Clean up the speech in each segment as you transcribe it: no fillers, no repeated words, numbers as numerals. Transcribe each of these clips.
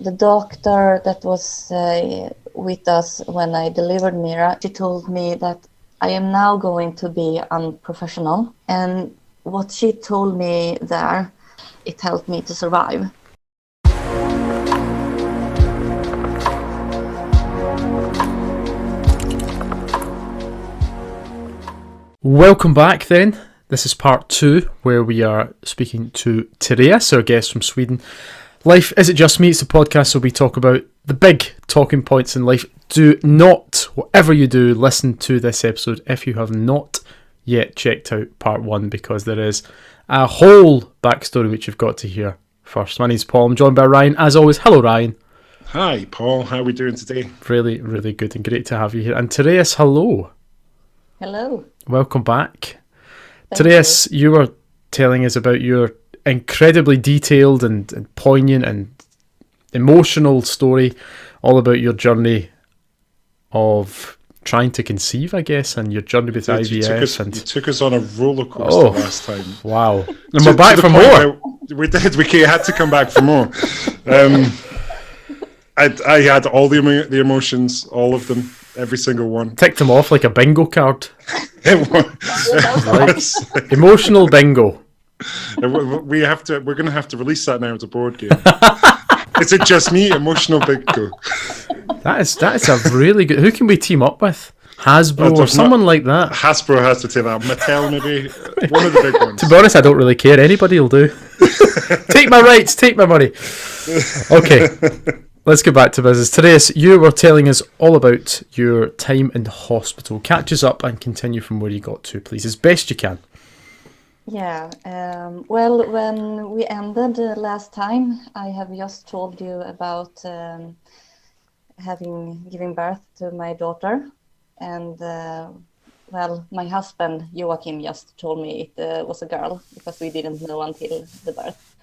the doctor that was with us when I delivered Mira, she told me that I am now going to be unprofessional. And what she told me there, it helped me to survive. Welcome back then. This is part 2 where we are speaking to Therese, our guest from Sweden. Life Is It Just Me? It's the podcast where we talk about the big talking points in life. Do not, whatever you do, listen to this episode if you have not yet checked out part 1, because there is a whole backstory which you've got to hear first. My name's Paul. I'm joined by Ryan. As always, hello Ryan. Hi Paul, how are we doing today? Really, really good and great to have you here. And Therese, hello. Hello. Welcome back. Thank Therese, you were telling us about your incredibly detailed and poignant and emotional story, all about your journey of trying to conceive, I guess, and your journey with IVF. You took us on a roller coaster last time. Wow. And we're back for more. We did. We had to come back for more. I had all the emotions, all of them, every single one. Ticked them off like a bingo card. It was. Emotional bingo. We're going to have to release that now as a board game. Is it just me? Emotional bingo. That is a really good. Who can we team up with? Hasbro or someone like that. Hasbro has to take that. Mattel maybe. One of the big ones. To be honest, I don't really care. Anybody will do. Take my rights. Take my money. Okay. Let's get back to business. Therese, you were telling us all about your time in the hospital. Catch us up and continue from where you got to, please, as best you can. Yeah. Well, when we ended last time, I have just told you about giving birth to my daughter. And, my husband, Joachim, just told me it was a girl because we didn't know until the birth.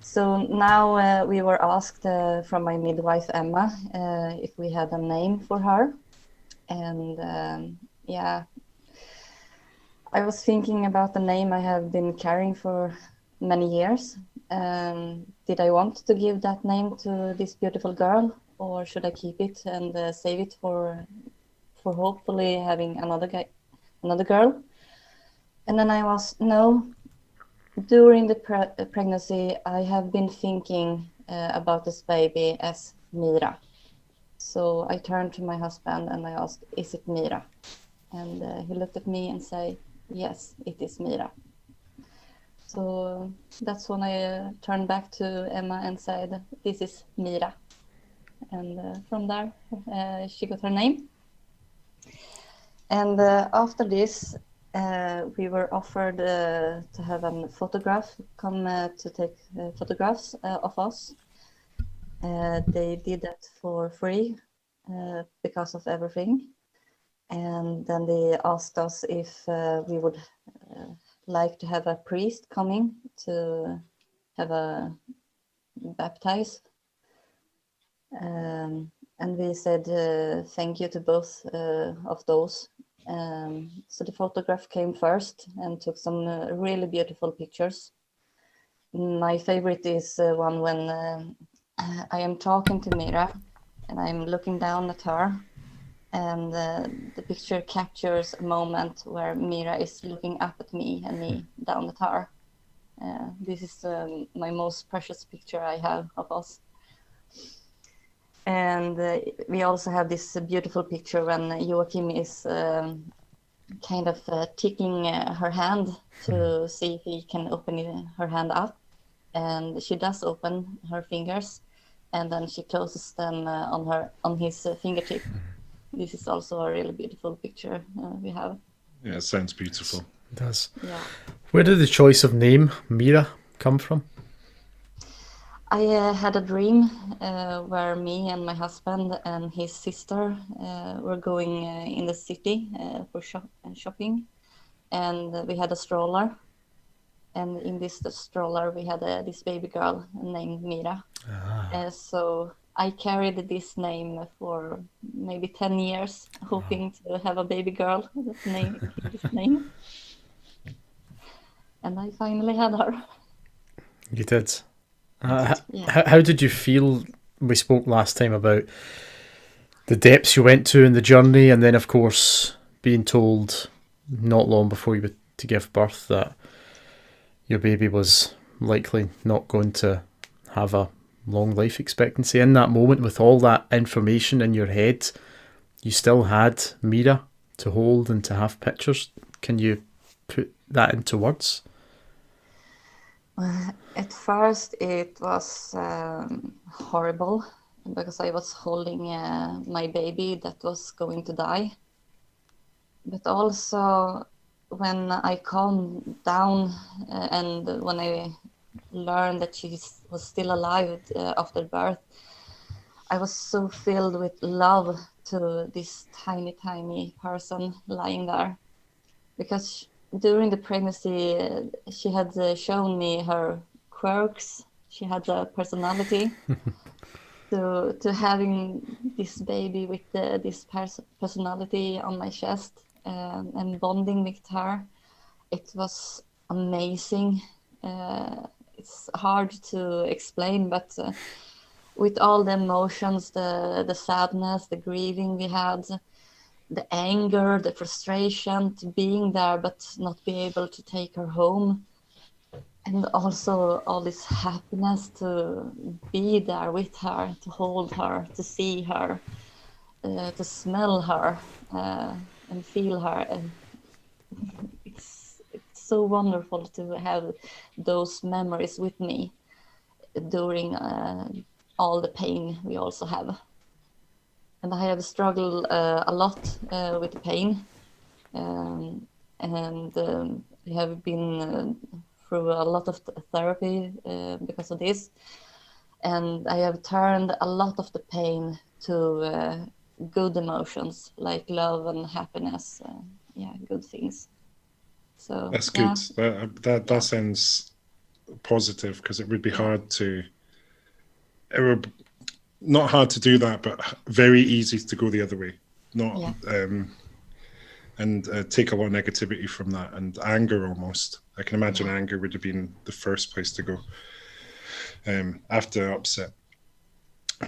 So now we were asked from my midwife, Emma, if we had a name for her. And I was thinking about the name I have been carrying for many years. Did I want to give that name to this beautiful girl, or should I keep it and save it for hopefully having another girl? And then I was, no. During the pregnancy, I have been thinking about this baby as Mira. So I turned to my husband and I asked, is it Mira? And he looked at me and said, yes, it is Mira. So that's when I turned back to Emma and said, this is Mira. And from there, she got her name. And after this, we were offered to have a photograph come to take photographs of us. They did that for free because of everything. And then they asked us if we would like to have a priest coming to have a baptize. And we said thank you to both of those. So the photograph came first and took some really beautiful pictures. My favorite is one when I am talking to Mira and I'm looking down at her, and the picture captures a moment where Mira is looking up at me and me down at her. This is my most precious picture I have of us. And we also have this beautiful picture when Joachim is kind of tickling her hand to see if he can open her hand up. And she does open her fingers, and then she closes them on his fingertip. This is also a really beautiful picture we have. Yeah, it sounds beautiful. It does. Yeah. Where did the choice of name Mira come from? I had a dream where me and my husband and his sister were going in the city for shopping, and we had a stroller, and in this stroller we had this baby girl named Mira. So I carried this name for maybe 10 years, hoping to have a baby girl with this name. And I finally had her. You did. Yeah. How did you feel we spoke last time about the depths you went to in the journey, and then of course being told not long before you were to give birth that your baby was likely not going to have a long life expectancy. In that moment, with all that information in your head, you still had Mira to hold and to have pictures. Can you put that into words? At first, it was horrible because I was holding my baby that was going to die. But also, when I calmed down and when I learned that she was still alive after birth, I was so filled with love to this tiny, tiny person lying there. Because during the pregnancy, she had shown me her quirks. She had a personality. to having this baby with this personality on my chest and bonding with her, it was amazing. It's hard to explain, but with all the emotions, the sadness, the grieving we had, the anger, the frustration to being there but not be able to take her home, and also all this happiness to be there with her, to hold her, to see her, to smell her and feel her. And it's so wonderful to have those memories with me during all the pain we also have. And I have struggled a lot with the pain, and I have been through a lot of therapy because of this, and I have turned a lot of the pain to good emotions like love and happiness. Good things. So That's good. That sounds positive, because it would be hard to. It would not hard to do that, but very easy to go the other way. Not and take a lot of negativity from that, and anger almost. I can imagine anger would have been the first place to go after upset.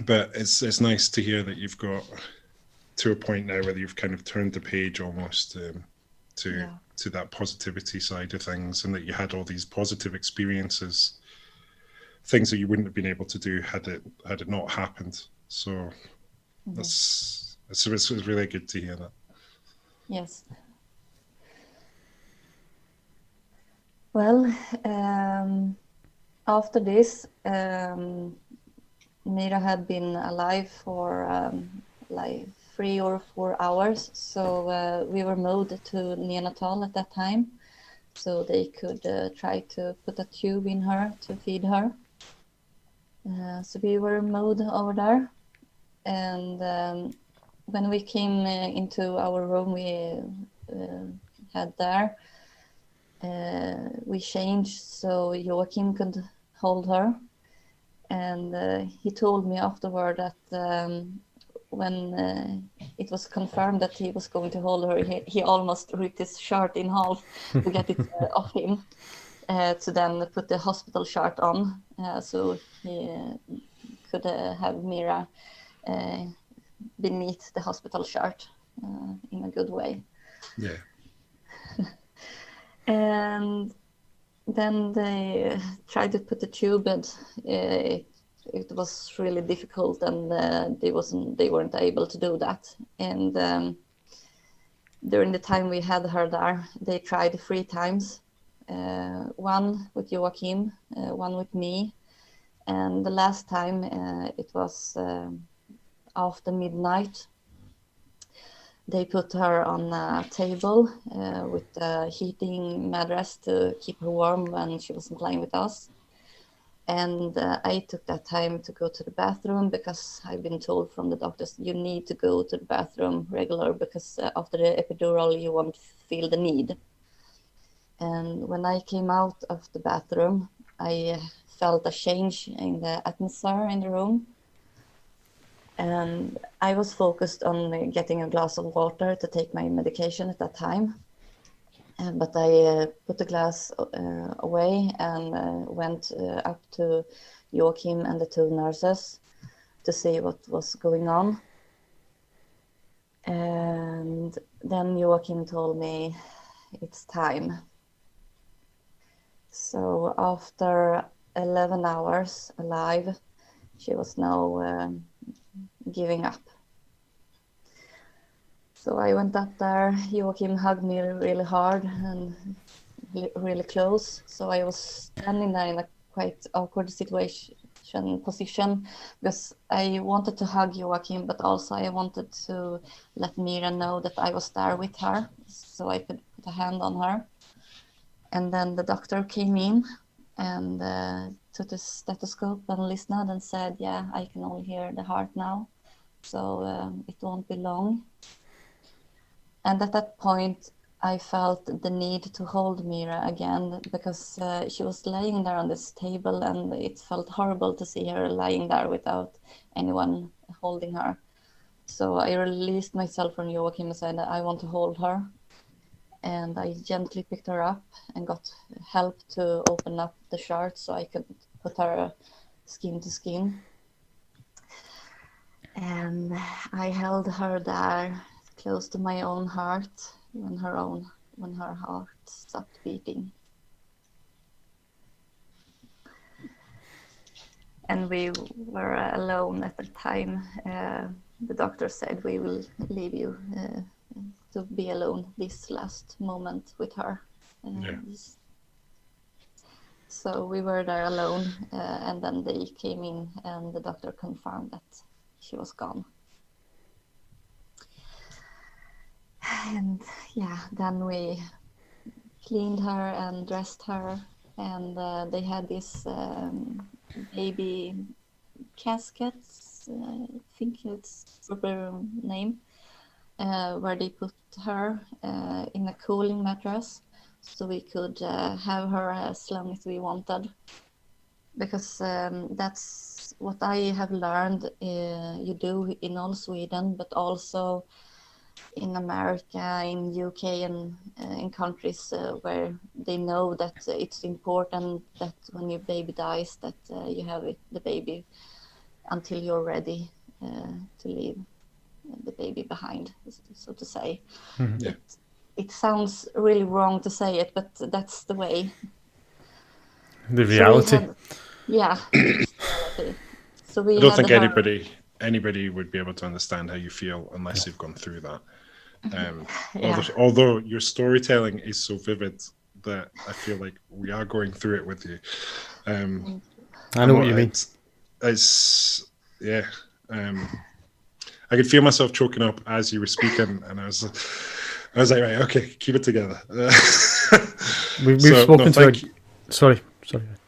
But it's nice to hear that you've got to a point now where you've kind of turned the page almost to that positivity side of things, and that you had all these positive experiences, things that you wouldn't have been able to do had it not happened. So it's really good to hear that. Yes. Well, after this, Mira had been alive for like 3 or 4 hours. So we were moved to neonatal at that time, so they could try to put a tube in her to feed her. So we were moved over there, and when we came into our room we had there, we changed so Joachim could hold her, and he told me afterward that when it was confirmed that he was going to hold her, he almost ripped his shirt in half to get it off him, to then put the hospital shirt on, so he could have Mira beneath the hospital shirt in a good way. Yeah. And then they tried to put the tube, but it was really difficult, and they weren't able to do that. And during the time we had her there, they tried 3 times, one with Joachim, one with me, and the last time it was after midnight. They put her on a table with a heating mattress to keep her warm when she wasn't lying with us. And I took that time to go to the bathroom, because I've been told from the doctors you need to go to the bathroom regular, because after the epidural you won't feel the need. And when I came out of the bathroom, I felt a change in the atmosphere in the room. And I was focused on getting a glass of water to take my medication at that time. But I put the glass away and went up to Joachim and the 2 nurses to see what was going on. And then Joachim told me it's time. So after 11 hours alive, she was now giving up. So I went up there. Joachim hugged me really hard and really close. So I was standing there in a quite awkward position, because I wanted to hug Joachim, but also I wanted to let Mira know that I was there with her, so I could put a hand on her. And then the doctor came in and took the stethoscope and listened and said, yeah, I can only hear the heart now, so it won't be long. And at that point, I felt the need to hold Mira again, because she was laying there on this table and it felt horrible to see her lying there without anyone holding her. So I released myself from Joachim and said, I want to hold her. And I gently picked her up and got help to open up the shirt so I could put her skin to skin. And I held her there close to my own heart when her heart stopped beating. And we were alone at the time. The doctor said, we will leave you to be alone this last moment with her. Yeah. So we were there alone, and then they came in and the doctor confirmed that she was gone. And yeah, then we cleaned her and dressed her, and they had this baby caskets, I think it's the proper name, where they put her in a cooling mattress, so we could have her as long as we wanted. Because that's what I have learned you do in all Sweden, but also in America, in UK, and in countries where they know that it's important that when your baby dies, that you have the baby until you're ready to leave the baby behind, so to say. Mm-hmm. Yeah. It sounds really wrong to say it, but that's the way. The reality. Yeah, it's the reality. So we I don't think her... anybody would be able to understand how you feel unless you've gone through that. Yeah. Although your storytelling is so vivid that I feel like we are going through it with you. I know what you mean. It's yeah. I could feel myself choking up as you were speaking, and I was like, right, okay, keep it together. We've spoken to. Sorry.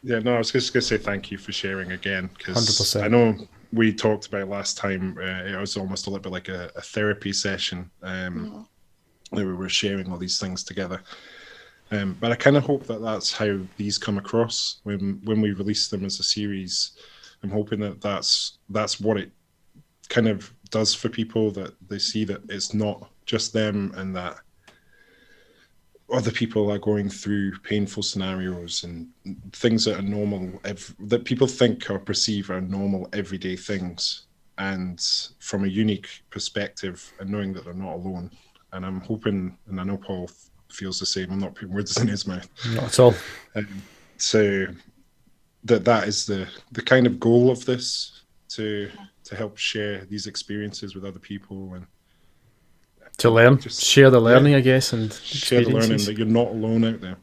Yeah, no, I was just going to say thank you for sharing again, because 100%. I know we talked about last time. It was almost a little bit like a therapy session. Where we were sharing all these things together. But I kind of hope that that's how these come across when we release them as a series. I'm hoping that that's what it kind of does for people, that they see that it's not just them and that other people are going through painful scenarios and things that are normal, that people think or perceive are normal everyday things, and from a unique perspective, and knowing that they're not alone. And I'm hoping, and I know Paul feels the same, I'm not putting words in his mouth. Not at all. So that is the kind of goal of this, to help share these experiences with other people and to learn, share the learning, I guess, and share the learning, that you're not alone out there.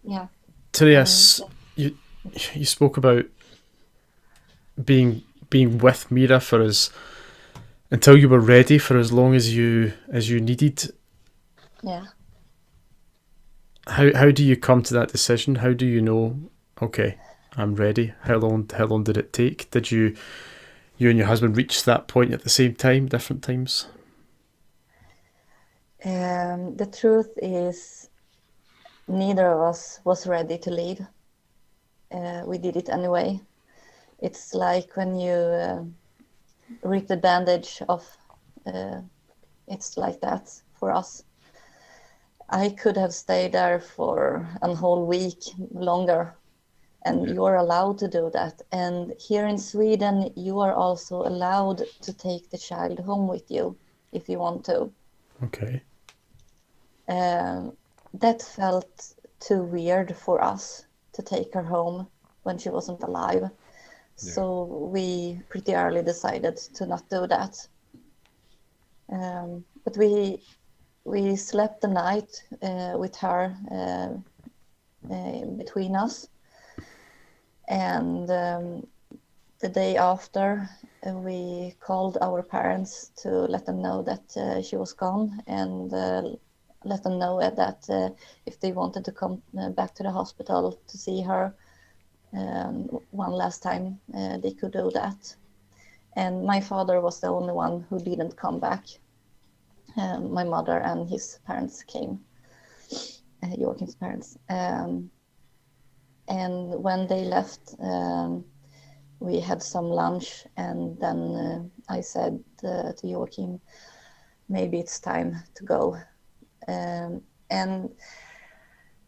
Yeah. Therese, you spoke about being with Mira for us until you were ready, for as long as you needed. Yeah. How do you come to that decision? How do you know, okay, I'm ready? How long did it take? Did you and your husband reach that point at the same time, different times? The truth is, neither of us was ready to leave. We did it anyway. It's like when you rip the bandage off. It's like that for us. I could have stayed there for a whole week longer, and you're allowed to do that. And here in Sweden, you are also allowed to take the child home with you if you want to. Okay. That felt too weird for us to take her home when she wasn't alive. So we pretty early decided to not do that. But we slept the night with her between us. And the day after, we called our parents to let them know that she was gone, and let them know that if they wanted to come back to the hospital to see her one last time, they could do that. And my father was the only one who didn't come back. My mother and his parents came, Joachim's parents. And when they left, we had some lunch, and then I said to Joachim, maybe it's time to go. And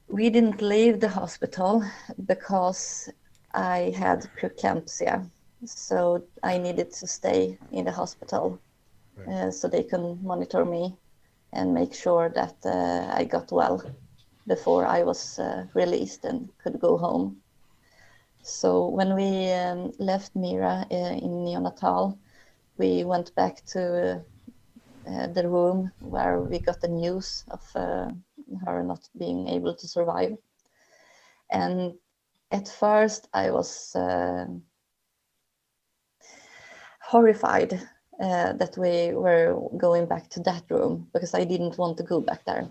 we didn't leave the hospital because I had pre-eclampsia. So I needed to stay in the hospital so they can monitor me and make sure that I got well before I was released and could go home. So when we left Mira in neonatal, we went back to the room where we got the news of her not being able to survive. And at first I was horrified that we were going back to that room, because I didn't want to go back there.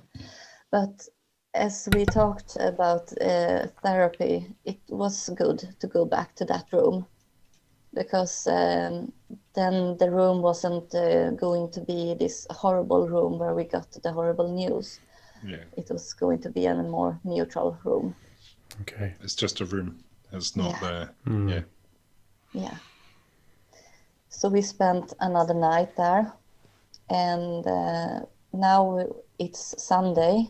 But as we talked about therapy, it was good to go back to that room, because then the room wasn't going to be this horrible room where we got the horrible news. It was going to be a more neutral room. Okay. It's just a room. It's not Yeah. So we spent another night there, and now it's Sunday,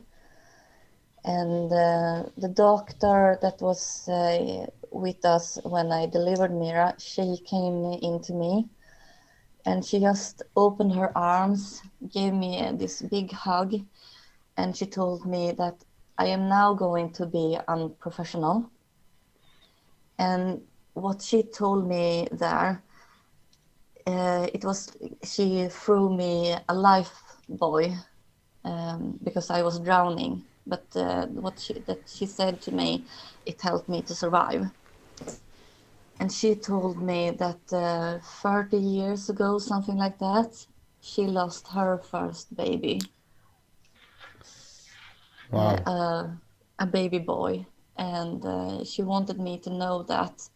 and the doctor that was with us when I delivered Mira, she came into me, and she just opened her arms, gave me this big hug, and she told me that I am now going to be unprofessional. And what she told me there, it was, she threw me a life buoy because I was drowning. But what she said to me, it helped me to survive. And she told me that 30 years ago, something like that, she lost her first baby. Wow. A baby boy. And she wanted me to know that.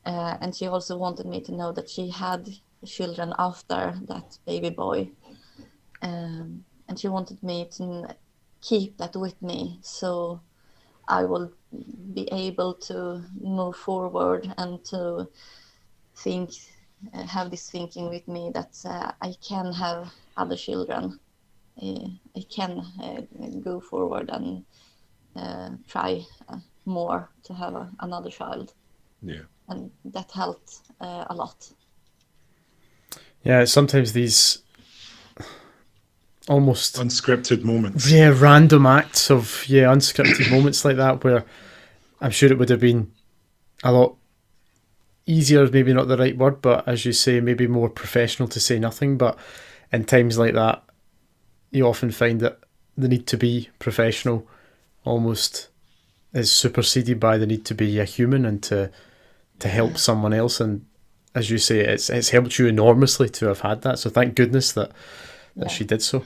And she also wanted me to know that she had children after that baby boy. And she wanted me to keep that with me, so I will be able to move forward and to think, have this thinking with me that I can have other children. I can go forward and try more to have another child. Yeah. And that helped a lot. Yeah, sometimes these almost unscripted moments. Yeah, random acts of unscripted moments like that, where I'm sure it would have been a lot easier, maybe not the right word, but as you say, maybe more professional to say nothing. But in times like that, you often find that the need to be professional almost is superseded by the need to be a human and to help someone else. And as you say, it's helped you enormously to have had that. So thank goodness that she did so.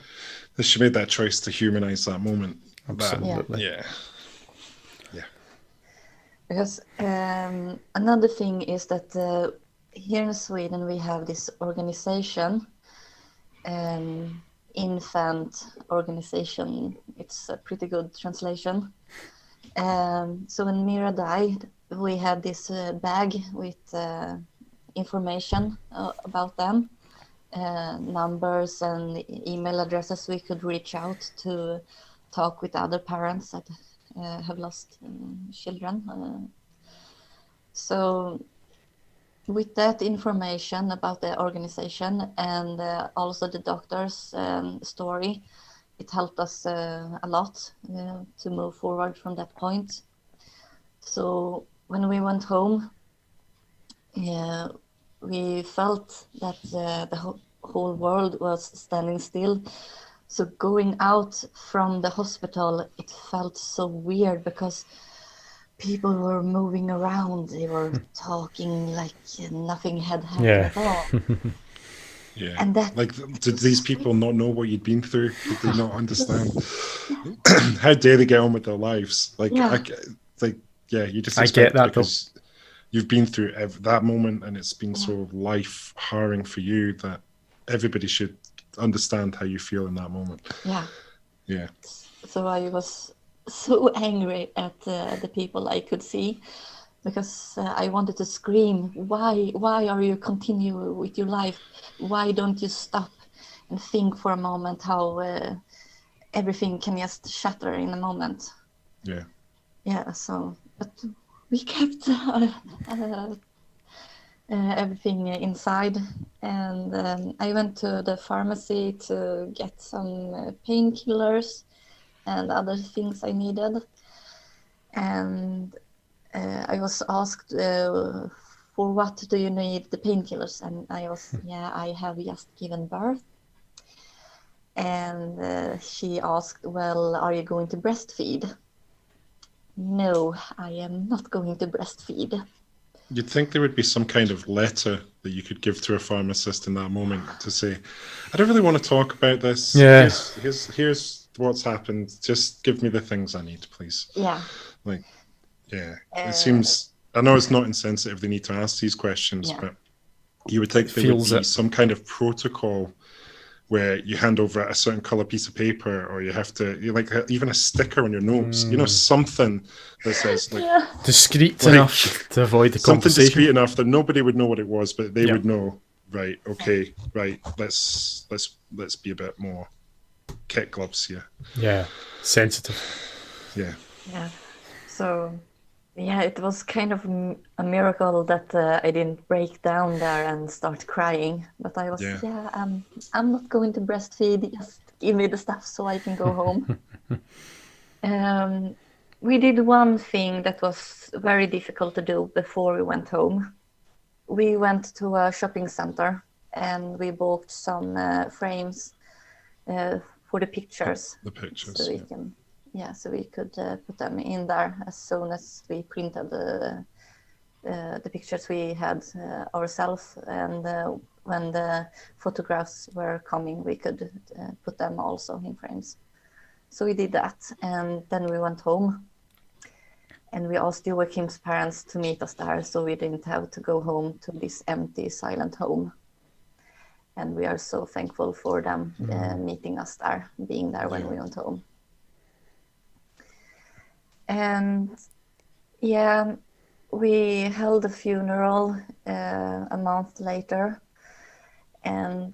That she made that choice to humanize that moment. Absolutely. Yeah. Because another thing is that here in Sweden we have this organization, infant organization. It's a pretty good translation. So when Mira died, we had this bag with information about them, numbers and email addresses we could reach out to talk with other parents that have lost children. So with that information about the organization and also the doctor's story, it helped us a lot to move forward from that point. So when we went home, we felt that the whole world was standing still. So going out from the hospital, it felt so weird because people were moving around. They were talking like nothing had happened at all. Yeah. And that like, did these people not know what you'd been through? Did they not understand? How dare they get on with their lives? Like, Yeah. You just I expect get that, because you've been through that moment and it's been so life harrowing for you that everybody should understand how you feel in that moment. Yeah. So I was so angry at the people I could see, because I wanted to scream, why are you continue with your life? Why don't you stop and think for a moment how everything can just shatter in a moment? So but we kept everything inside, and I went to the pharmacy to get some painkillers and other things I needed, and I was asked, for what do you need the painkillers? And I was, I have just given birth. And she asked, well, are you going to breastfeed? No, I am not going to breastfeed. You'd think there would be some kind of letter that you could give to a pharmacist in that moment to say, I don't really want to talk about this. Yeah. Here's what's happened. Just give me the things I need, please. Yeah. It seems, I know it's not insensitive, they need to ask these questions, but you would think there would be some kind of protocol where you hand over a certain color piece of paper, or you have to, even a sticker on your notes, something that says discreet enough to avoid the something conversation. Discreet enough that nobody would know what it was, but they would know. Right? Okay. Right. Let's be a bit more kit gloves here. Yeah. Sensitive. Yeah. So. Yeah, it was kind of a miracle that I didn't break down there and start crying. But I was, I'm not going to breastfeed. Just give me the stuff so I can go home. We did one thing that was very difficult to do before we went home. We went to a shopping center and we bought some frames for the pictures. The pictures. So we can. So we could put them in there as soon as we printed the pictures we had ourselves, and when the photographs were coming, we could put them also in frames. So we did that, and then we went home, and we asked Joachim's parents to meet us there, so we didn't have to go home to this empty, silent home. And we are so thankful for them meeting us there, being there when we went home. And we held a funeral a month later, and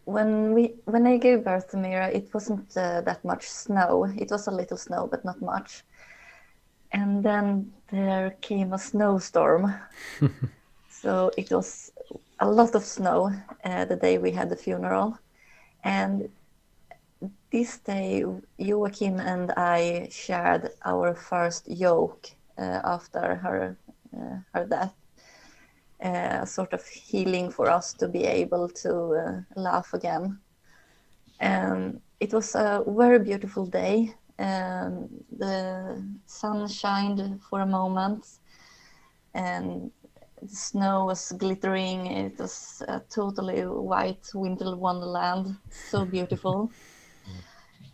when I gave birth to Mira, it wasn't that much snow. It was a little snow, but not much. And then there came a snowstorm. So it was a lot of snow the day we had the funeral, and this day, Joachim and I shared our first joke after her death, a sort of healing for us to be able to laugh again. And it was a very beautiful day. The sun shined for a moment, and the snow was glittering. It was a totally white winter wonderland, so beautiful.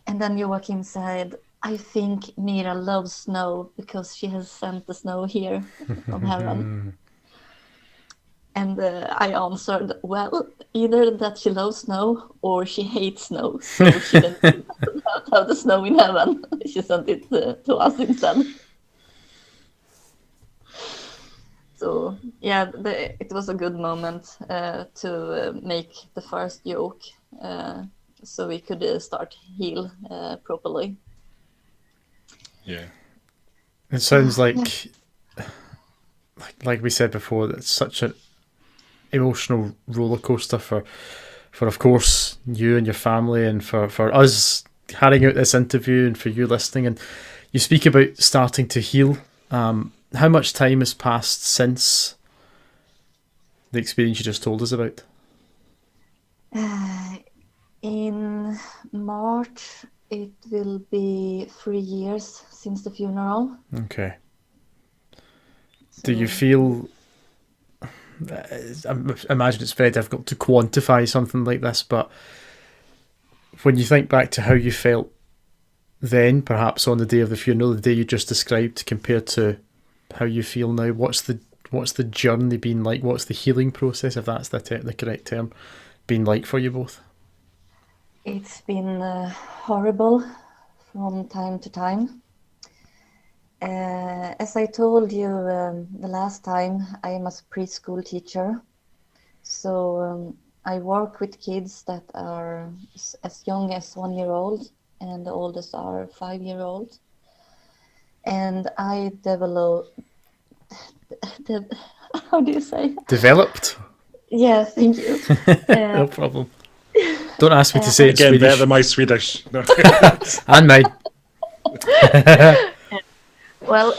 And then Joachim said, I think Mira loves snow because she has sent the snow here from heaven. And I answered, well, either that she loves snow or she hates snow. So she didn't have the snow in heaven. She sent it to us instead. So, it was a good moment to make the first joke. So we could start heal properly. Yeah. It sounds like like we said before, that's such an emotional roller coaster for of course you and your family, and for us carrying out this interview, and for you listening. And you speak about starting to heal. How much time has passed since the experience you just told us about? In March, it will be 3 years since the funeral. Okay. So, Do you feel? I imagine it's very difficult to quantify something like this, but when you think back to how you felt then, perhaps on the day of the funeral, the day you just described, compared to how you feel now, what's the journey been like? What's the healing process, if that's the correct term, been like for you both? it's been horrible from time to time. As I told you the last time, I am a preschool teacher. So I work with kids that are as young as 1 year old, and the oldest are 5-year-old. And I developed, how do you say? Developed? Yeah, thank you. No problem. Don't ask me to say it Again, Swedish. better than my Swedish. No. And mine. Well,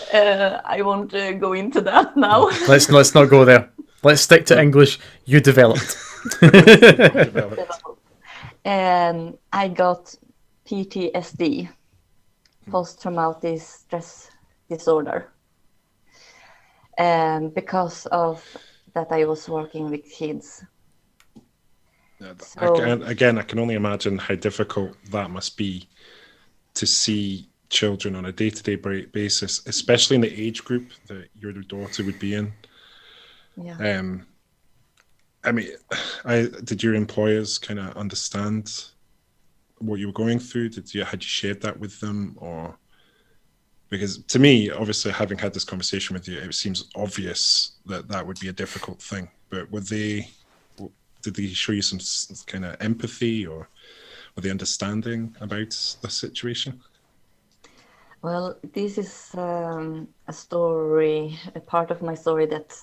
I won't go into that now. Let's not go there. Let's stick to English. You developed. And I got PTSD, post-traumatic stress disorder, because of that I was working with kids. So, I can only imagine how difficult that must be to see children on a day-to-day basis, especially in the age group that your daughter would be in. yeah. I mean, did your employers kind of understand what you were going through? Had you shared that with them? Or because to me, obviously, having had this conversation with you, it seems obvious that would be a difficult thing. But did they show you some kind of empathy, or were they understanding about the situation? Well, this is a story, a part of my story that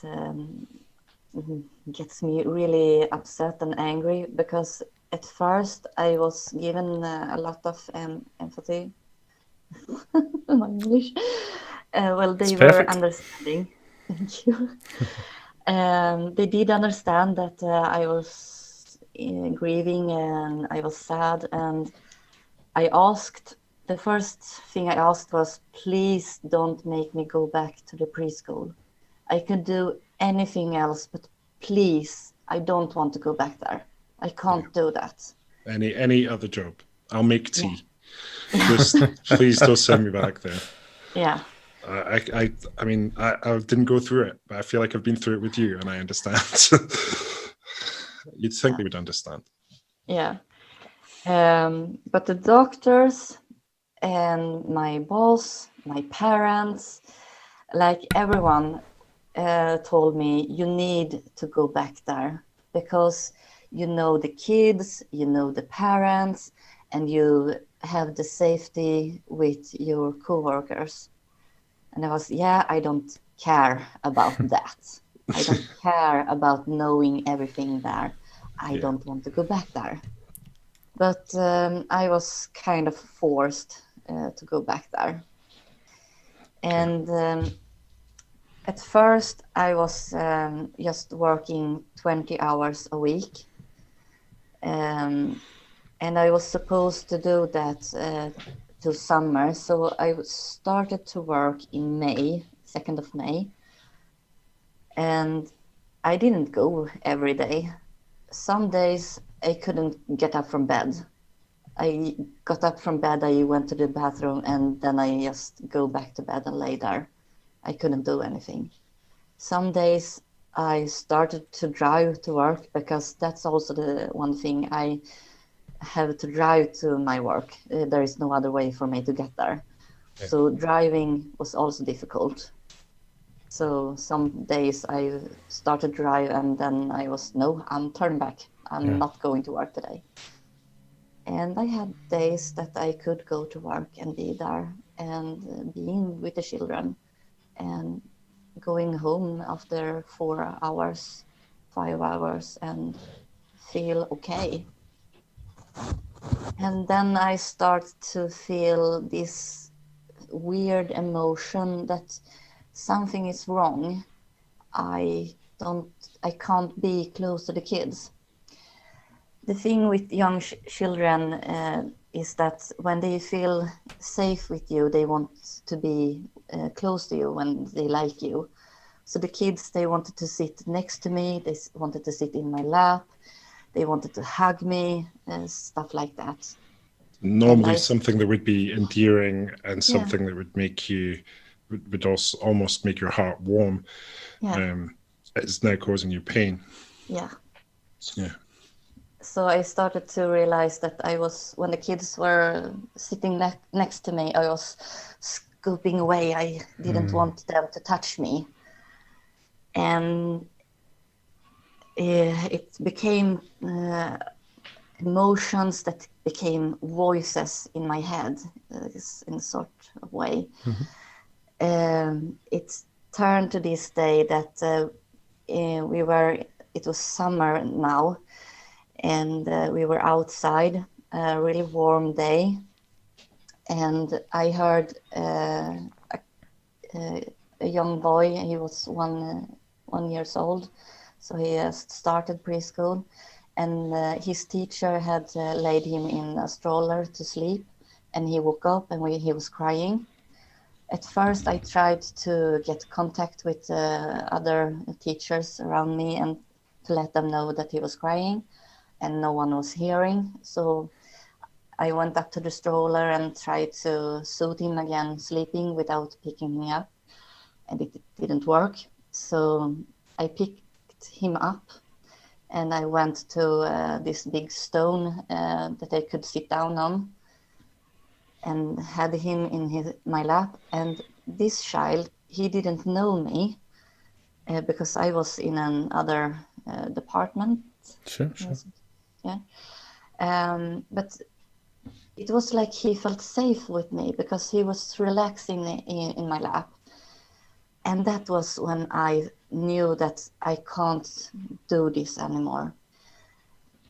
gets me really upset and angry, because at first I was given a lot of empathy. My English. Well, they were understanding. Thank you. They did understand that I was grieving and I was sad, and the first thing I asked was, please don't make me go back to the preschool. I could do anything else, but please, I don't want to go back there. I can't do that. Any other job? I'll make tea. Yeah. Just please don't send me back there. Yeah. I mean, I didn't go through it, but I feel like I've been through it with you, and I understand. You'd think they would understand. Yeah. But the doctors and my boss, my parents, like everyone, told me, you need to go back there, because you know the kids, you know the parents, and you have the safety with your co-workers. And I was, I don't care about that. I don't care about knowing everything there. I don't want to go back there. But I was kind of forced to go back there. And at first I was just working 20 hours a week. And I was supposed to do that till summer. So I started to work in May, 2nd of May. And I didn't go every day. Some days I couldn't get up from bed. I got up from bed, I went to the bathroom, and then I just go back to bed and lay there. I couldn't do anything. Some days I started to drive to work, because that's also the one thing. I have to drive to my work. There is no other way for me to get there. Yeah. So driving was also difficult. So some days I started drive, and then I'm turning back. I'm not going to work today. And I had days that I could go to work and be there and being with the children. And going home after 4 hours, 5 hours, and feel okay. And then I start to feel this weird emotion that something is wrong. I can't be close to the kids. The thing with young children is that when they feel safe with you, they want to be close to you when they like you. So the kids, they wanted to sit next to me, they wanted to sit in my lap, they wanted to hug me, stuff like that. Normally something that would be endearing and something Yeah. that would make you, would also almost make your heart warm, is now causing you pain. Yeah. Yeah. So I started to realize that when the kids were sitting next to me, I was scooping away. I didn't want them to touch me. And it became emotions that became voices in my head, in a sort of way. It turned to this day that it was summer now, and we were outside, a really warm day, and I heard a young boy. He was 1 years old, so he started preschool, and his teacher had laid him in a stroller to sleep, and he woke up and he was crying. At first, I tried to get contact with other teachers around me and to let them know that he was crying, and no one was hearing. So I went up to the stroller and tried to soothe him again, sleeping without picking him up, and it didn't work. So I picked him up and I went to this big stone that I could sit down on and had him in my lap. And this child, he didn't know me because I was in another department. Sure. Yeah. But it was like he felt safe with me because he was relaxing in my lap. And that was when I knew that I can't do this anymore.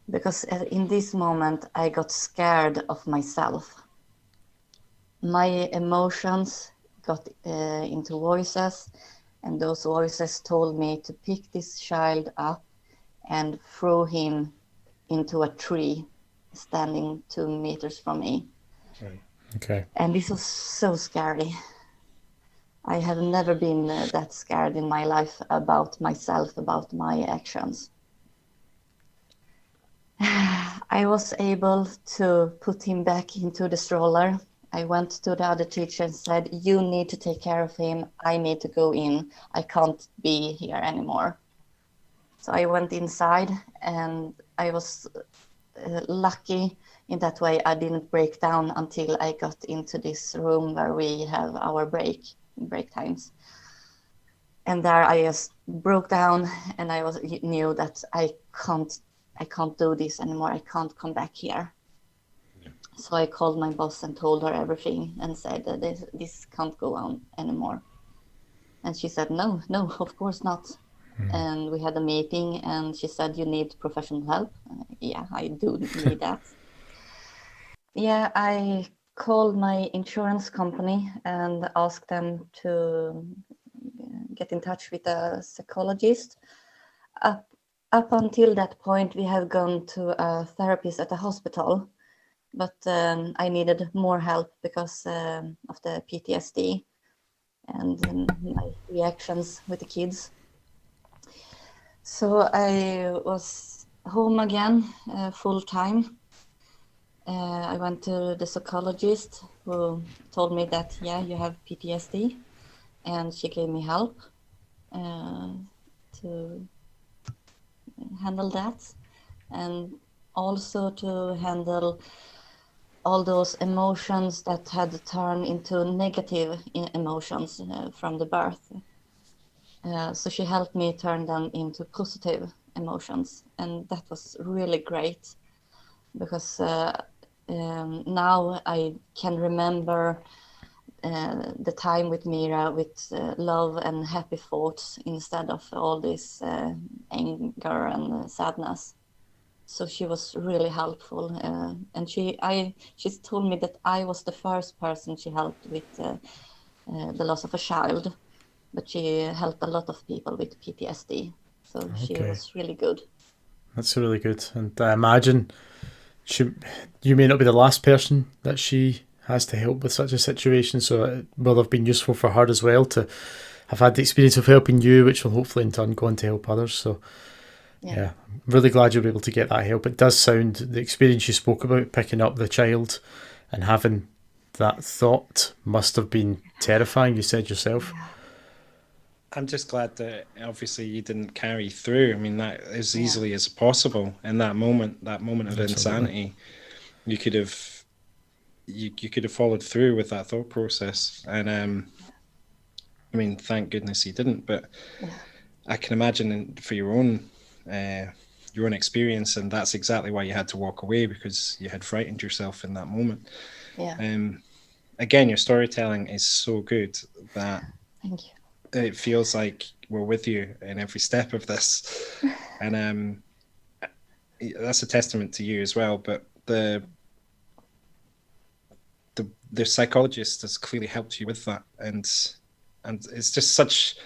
Because in this moment, I got scared of myself. My emotions got into voices, and those voices told me to pick this child up and throw him into a tree standing 2 meters from me. Right. Okay. And this was so scary. I have never been that scared in my life about myself, about my actions. I was able to put him back into the stroller. I went to the other teacher and said, "You need to take care of him. I need to go in. I can't be here anymore." So I went inside, and I was lucky in that way. I didn't break down until I got into this room where we have our break times. And there I just broke down, and I knew that I can't do this anymore. I can't come back here. Yeah. So I called my boss and told her everything and said that this can't go on anymore. And she said, no, of course not. And we had a meeting, and she said, "You need professional help." Yeah, I do need that. Yeah, I called my insurance company and asked them to get in touch with a psychologist. Up until that point, we have gone to a therapist at a hospital, but I needed more help because of the PTSD and my reactions with the kids. So I was home again full time. I went to the psychologist who told me that, yeah, you have PTSD, and she gave me help to handle that, and also to handle all those emotions that had turned into negative emotions from the birth. So she helped me turn them into positive emotions, and that was really great because now I can remember the time with Mira with love and happy thoughts instead of all this anger and sadness. So she was really helpful, and she's told me that I was the first person she helped with the loss of a child, but she helped a lot of people with PTSD. So she was really good. That's really good, and I imagine you may not be the last person that she has to help with such a situation, so it will have been useful for her as well to have had the experience of helping you, which will hopefully in turn go on to help others. So yeah, I'm really glad you'll be able to get that help. It does sound, the experience you spoke about, picking up the child and having that thought must have been terrifying, you said yourself. Yeah. I'm just glad that obviously you didn't carry through. I mean, that as easily as possible in that moment of insanity, you could have followed through with that thought process. And I mean, thank goodness you didn't. But I can imagine for your own experience, and that's exactly why you had to walk away, because you had frightened yourself in that moment. Yeah. Again, your storytelling is so good that Thank you. It feels like we're with you in every step of this, and that's a testament to you as well. But the psychologist has clearly helped you with that, and it's just such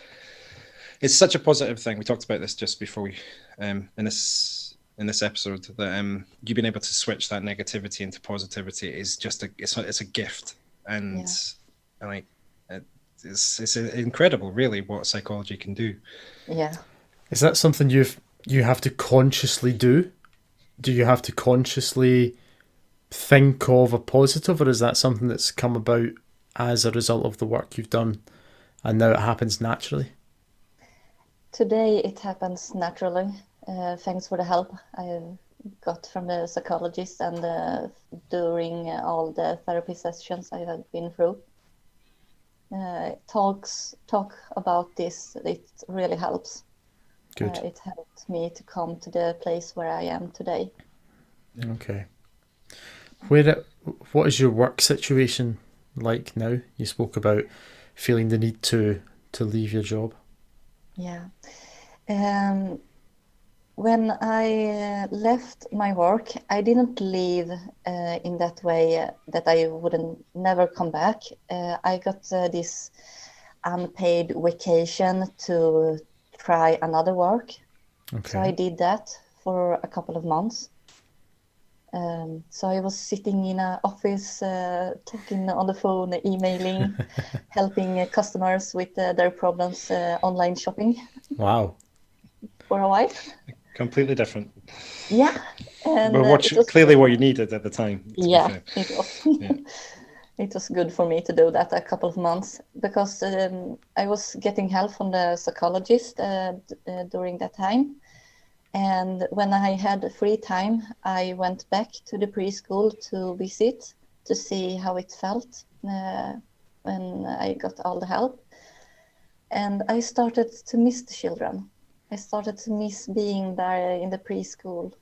a positive thing. We talked about this just before we in this episode, that you've been able to switch that negativity into positivity is just it's a gift, and like. It's incredible, really, what psychology can do. Yeah. Is that something you have to consciously do? Do you have to consciously think of a positive, or is that something that's come about as a result of the work you've done and now it happens naturally? Today it happens naturally. Thanks for the help I got from the psychologist and during all the therapy sessions I have been through. Talk about this, it really helps. Good. It helped me to come to the place where I am today. Okay. What is your work situation like now? You spoke about feeling the need to leave your job. Yeah. When I left my work, I didn't leave in that way that I wouldn't never come back. I got this unpaid vacation to try another work. Okay. So I did that for a couple of months. So I was sitting in an office, talking on the phone, emailing, helping customers with their problems, online shopping. Wow. For a while. Completely different. Yeah. And but it was clearly what you needed at the time. Yeah, it was. It was good for me to do that a couple of months, because I was getting help from the psychologist during that time. And when I had free time, I went back to the preschool to visit, to see how it felt when I got all the help. And I started to miss the children. I started to miss being there in the preschool,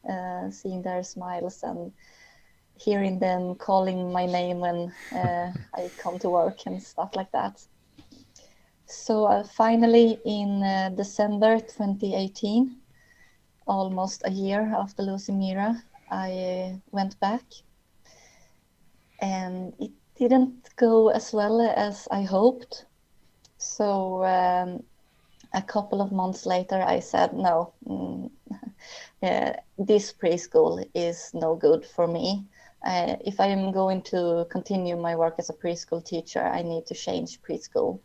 seeing their smiles and hearing them calling my name when I come to work and stuff like that. So finally in December 2018, almost a year after losing Mira, I went back. And it didn't go as well as I hoped. So a couple of months later, I said, no, this preschool is no good for me. If I am going to continue my work as a preschool teacher, I need to change preschool.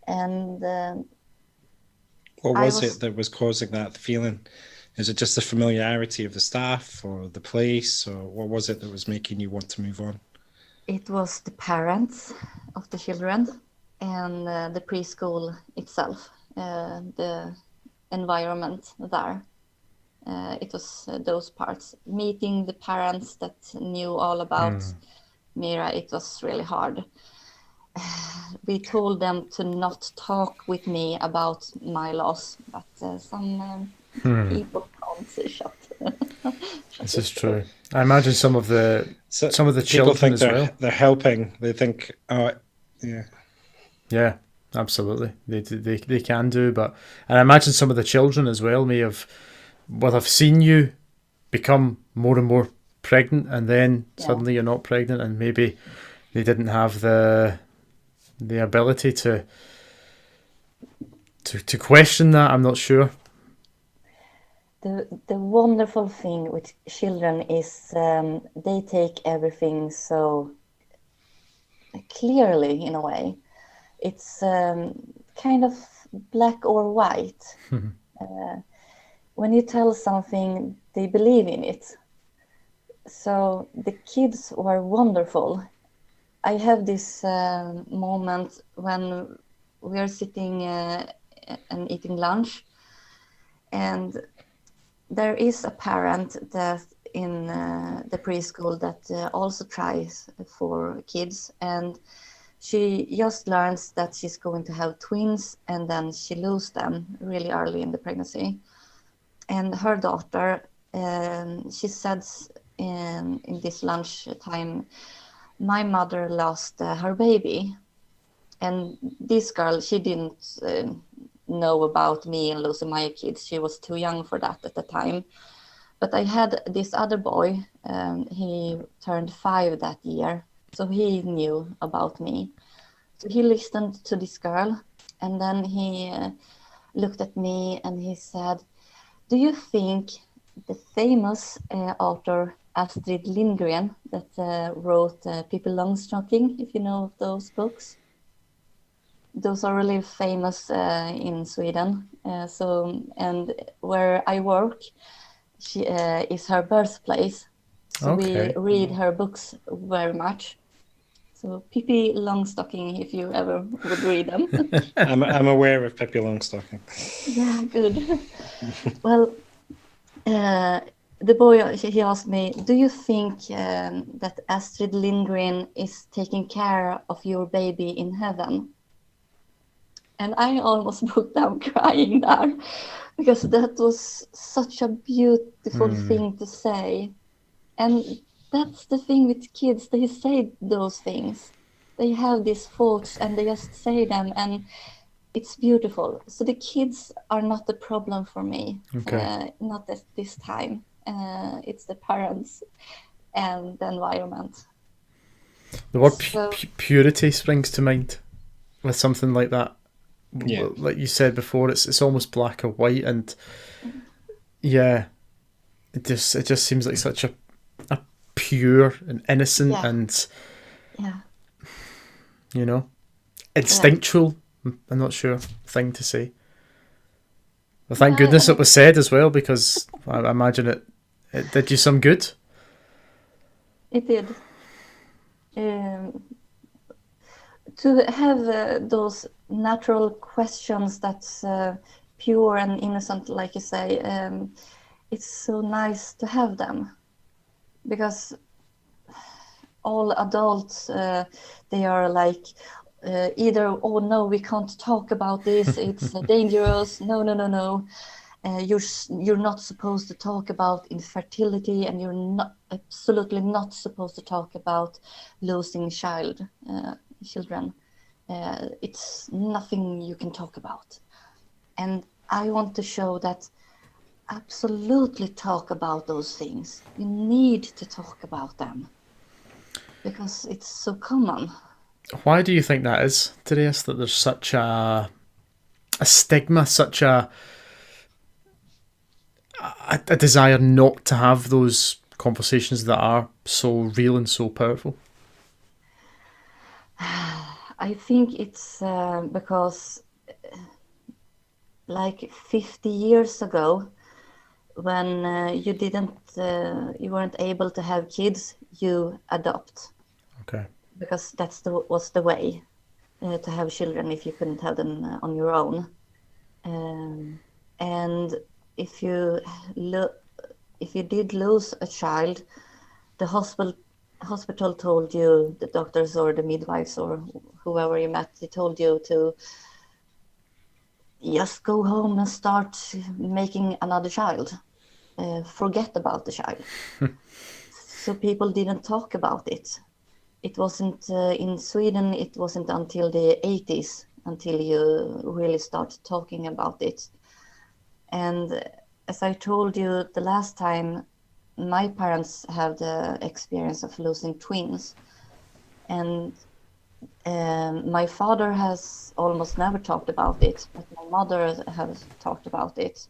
And what was it that was causing that feeling? Is it just the familiarity of the staff or the place, or what was it that was making you want to move on? It was the parents of the children and the preschool itself, the environment there. It was those parts. Meeting the parents that knew all about Mira, it was really hard. We told them to not talk with me about my loss, but some people can't shut. This is true. I imagine some of the children think as well. They're helping. They think, oh, Yeah, absolutely. They can do, but and I imagine some of the children as well may have seen you become more and more pregnant, and then suddenly you're not pregnant, and maybe they didn't have the ability to question that. I'm not sure. The wonderful thing with children is they take everything so clearly in a way. It's kind of black or white. When you tell something, they believe in it. So the kids were wonderful. I have this moment when we are sitting and eating lunch, and there is a parent that in the preschool that also tries for kids, and she just learns that she's going to have twins, and then she loses them really early in the pregnancy. And her daughter, she says in this lunch time, my mother lost her baby. And this girl, she didn't know about me and losing my kids. She was too young for that at the time. But I had this other boy, he turned 5 that year, so he knew about me. So he listened to this girl, and then he looked at me and he said, do you think the famous author Astrid Lindgren that wrote Pippi Longstocking, if you know those books? Those are really famous in Sweden. And where I work, she is her birthplace. So we read her books very much. So Pippi Longstocking, if you ever would read them. I'm aware of Pippi Longstocking. Yeah, good. Well, the boy, he asked me, do you think that Astrid Lindgren is taking care of your baby in heaven? And I almost broke down crying there, because that was such a beautiful thing to say. And that's the thing with kids, they say those things. They have these thoughts and they just say them, and it's beautiful. So the kids are not the problem for me, not at this time. It's the parents and the environment. The word purity springs to mind with something like that. Yeah. Like you said before, it's almost black or white, and it just seems like such a pure and innocent and instinctual. I'm not sure thing to say. Well, thank goodness it was said as well, because I imagine it did you some good. It did. To have those natural questions that's pure and innocent, like you say, it's so nice to have them, because all adults, they are like either, oh no, we can't talk about this, it's dangerous, no, you're not supposed to talk about infertility, and you're absolutely not supposed to talk about losing children. It's nothing you can talk about. And I want to show that absolutely talk about those things. You need to talk about them, because it's so common. Why do you think that is, Therese, that there's such a stigma, such a desire not to have those conversations that are so real and so powerful? I think it's because like 50 years ago, when you weren't able to have kids, you adopt. Okay. Because was the way to have children if you couldn't have them on your own. And if you did lose a child, the hospital told you, the doctors or the midwives or whoever you met, they told you to just go home and start making another child. Forget about the child. So people didn't talk about it. it wasn't in Sweden. It wasn't until the 80s until you really start talking about it. And as I told you the last time, my parents have the experience of losing twins, and my father has almost never talked about it, but my mother has talked about it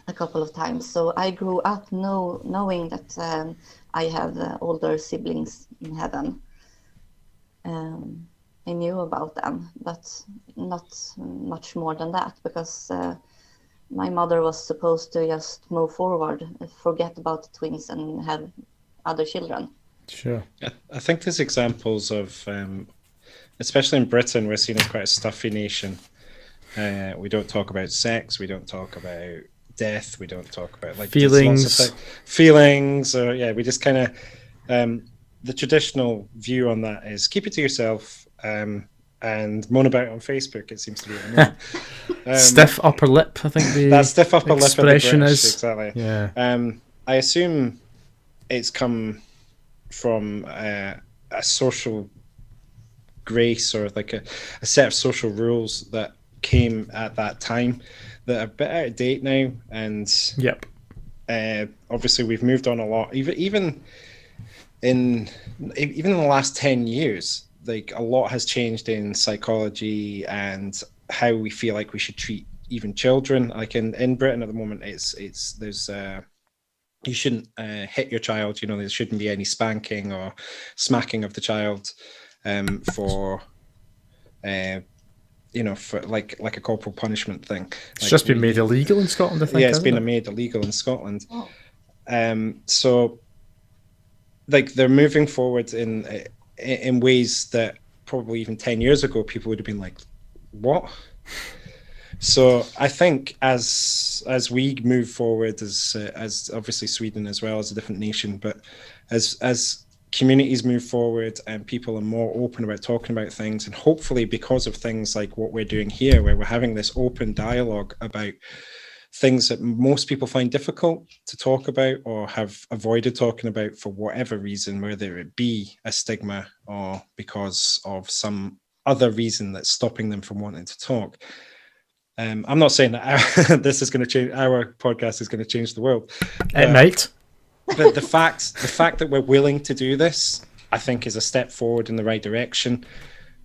a couple of times. So I grew up knowing that I have older siblings in heaven. I knew about them, but not much more than that, because my mother was supposed to just move forward, forget about the twins, and have other children. Sure. I think there's examples of, especially in Britain, we're seen as quite a stuffy nation. We don't talk about sex. We don't talk about death. We don't talk about like feelings. Feelings, or we just kind of the traditional view on that is keep it to yourself and moan about it on Facebook. It seems to be stiff upper lip. I think that stiff upper lip expression is exactly. Yeah. I assume it's come from a social grace, or like a set of social rules that came at that time that are a bit out of date now, and yep. Obviously we've moved on a lot, even in the last 10 years. Like, a lot has changed in psychology and how we feel like we should treat even children. Like in Britain at the moment, it's there's you shouldn't hit your child. There shouldn't be any spanking or smacking of the child for for like a corporal punishment thing. It's just been made illegal in Scotland, I think. Yeah, it's been made illegal in Scotland. Oh. So like, they're moving forward in ways that probably even 10 years ago people would have been like, what? So I think as we move forward, as obviously Sweden as well as a different nation, but as communities move forward and people are more open about talking about things, and hopefully because of things like what we're doing here, where we're having this open dialogue about things that most people find difficult to talk about or have avoided talking about for whatever reason, whether it be a stigma or because of some other reason that's stopping them from wanting to talk. I'm not saying that this is going to change, our podcast is going to change the world. It might. But the fact that we're willing to do this, I think, is a step forward in the right direction,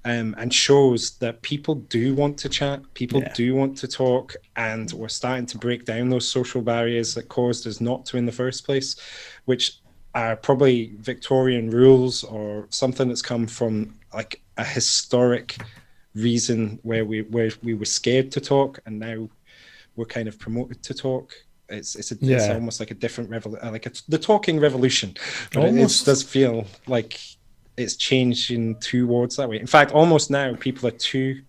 and shows that people do want to chat, people do want to talk, and we're starting to break down those social barriers that caused us not to in the first place, which are probably Victorian rules or something that's come from like a historic reason where we were scared to talk, and now we're kind of promoted to talk. It's almost like a different the talking revolution, but it does feel like it's changing towards that way. In fact, almost now people are too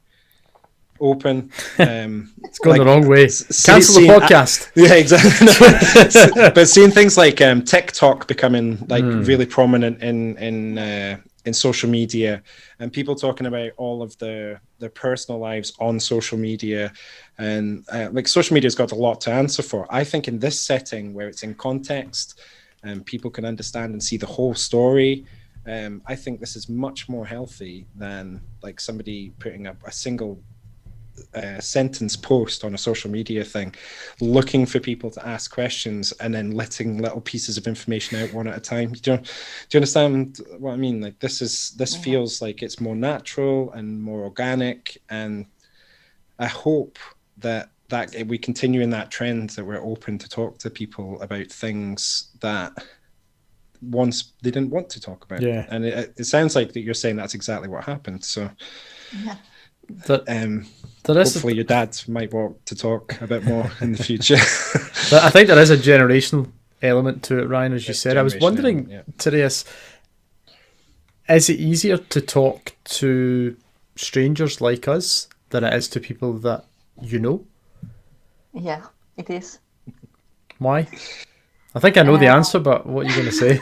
open. It's going the wrong way. Cancel the podcast. Yeah, exactly. But seeing things like TikTok becoming like really prominent in social media, and people talking about all of their personal lives on social media, and like, social media's got a lot to answer for. I think in this setting where it's in context and people can understand and see the whole story, I think this is much more healthy than like somebody putting up a single sentence post on a social media thing, looking for people to ask questions and then letting little pieces of information out one at a time. Do you understand what I mean? Like, this feels like it's more natural and more organic, and I hope that we continue in that trend, that we're open to talk to people about things that once they didn't want to talk about. Yeah. And it sounds like that you're saying that's exactly what happened. So hopefully your dad might want to talk a bit more in the future. I think there is a generational element to it, Ryan, as you said. I was wondering, Therese, is it easier to talk to strangers like us than it is to people that you know? Yeah, it is. Why? I think I know the answer, but what are you going to say?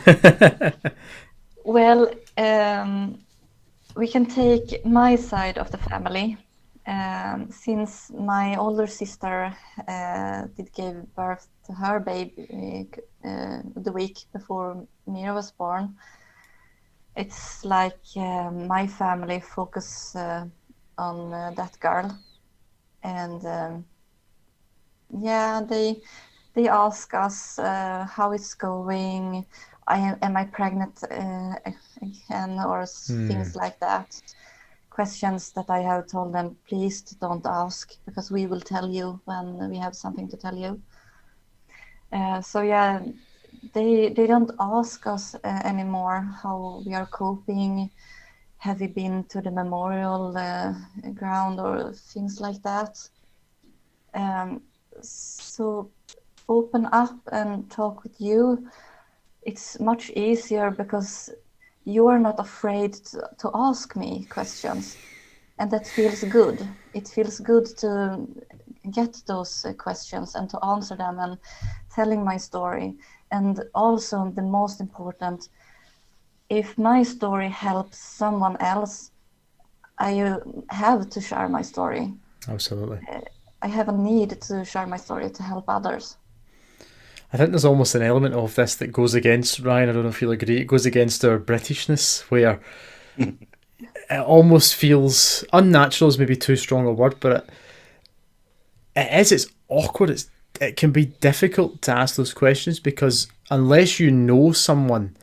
Well, we can take my side of the family. Since my older sister did give birth to her baby the week before Mira was born, It's like my family focus on that girl, and yeah, they ask us how it's going. Am I pregnant again, or things like that. Questions that I have told them, please don't ask, because we will tell you when we have something to tell you. So yeah, they don't ask us anymore how we are coping. Have you been to the memorial ground or things like that? So open up and talk with you. It's much easier because you are not afraid to ask me questions, and that feels good. It feels good to get those questions and to answer them and telling my story. And also, the most important, if my story helps someone else, I have to share my story. Absolutely. I have a need to share my story to help others. I think there's almost an element of this that goes against, Ryan, I don't know if you'll agree, it goes against our Britishness, where it almost feels unnatural is maybe too strong a word, but it's awkward. It can be difficult to ask those questions because unless you know someone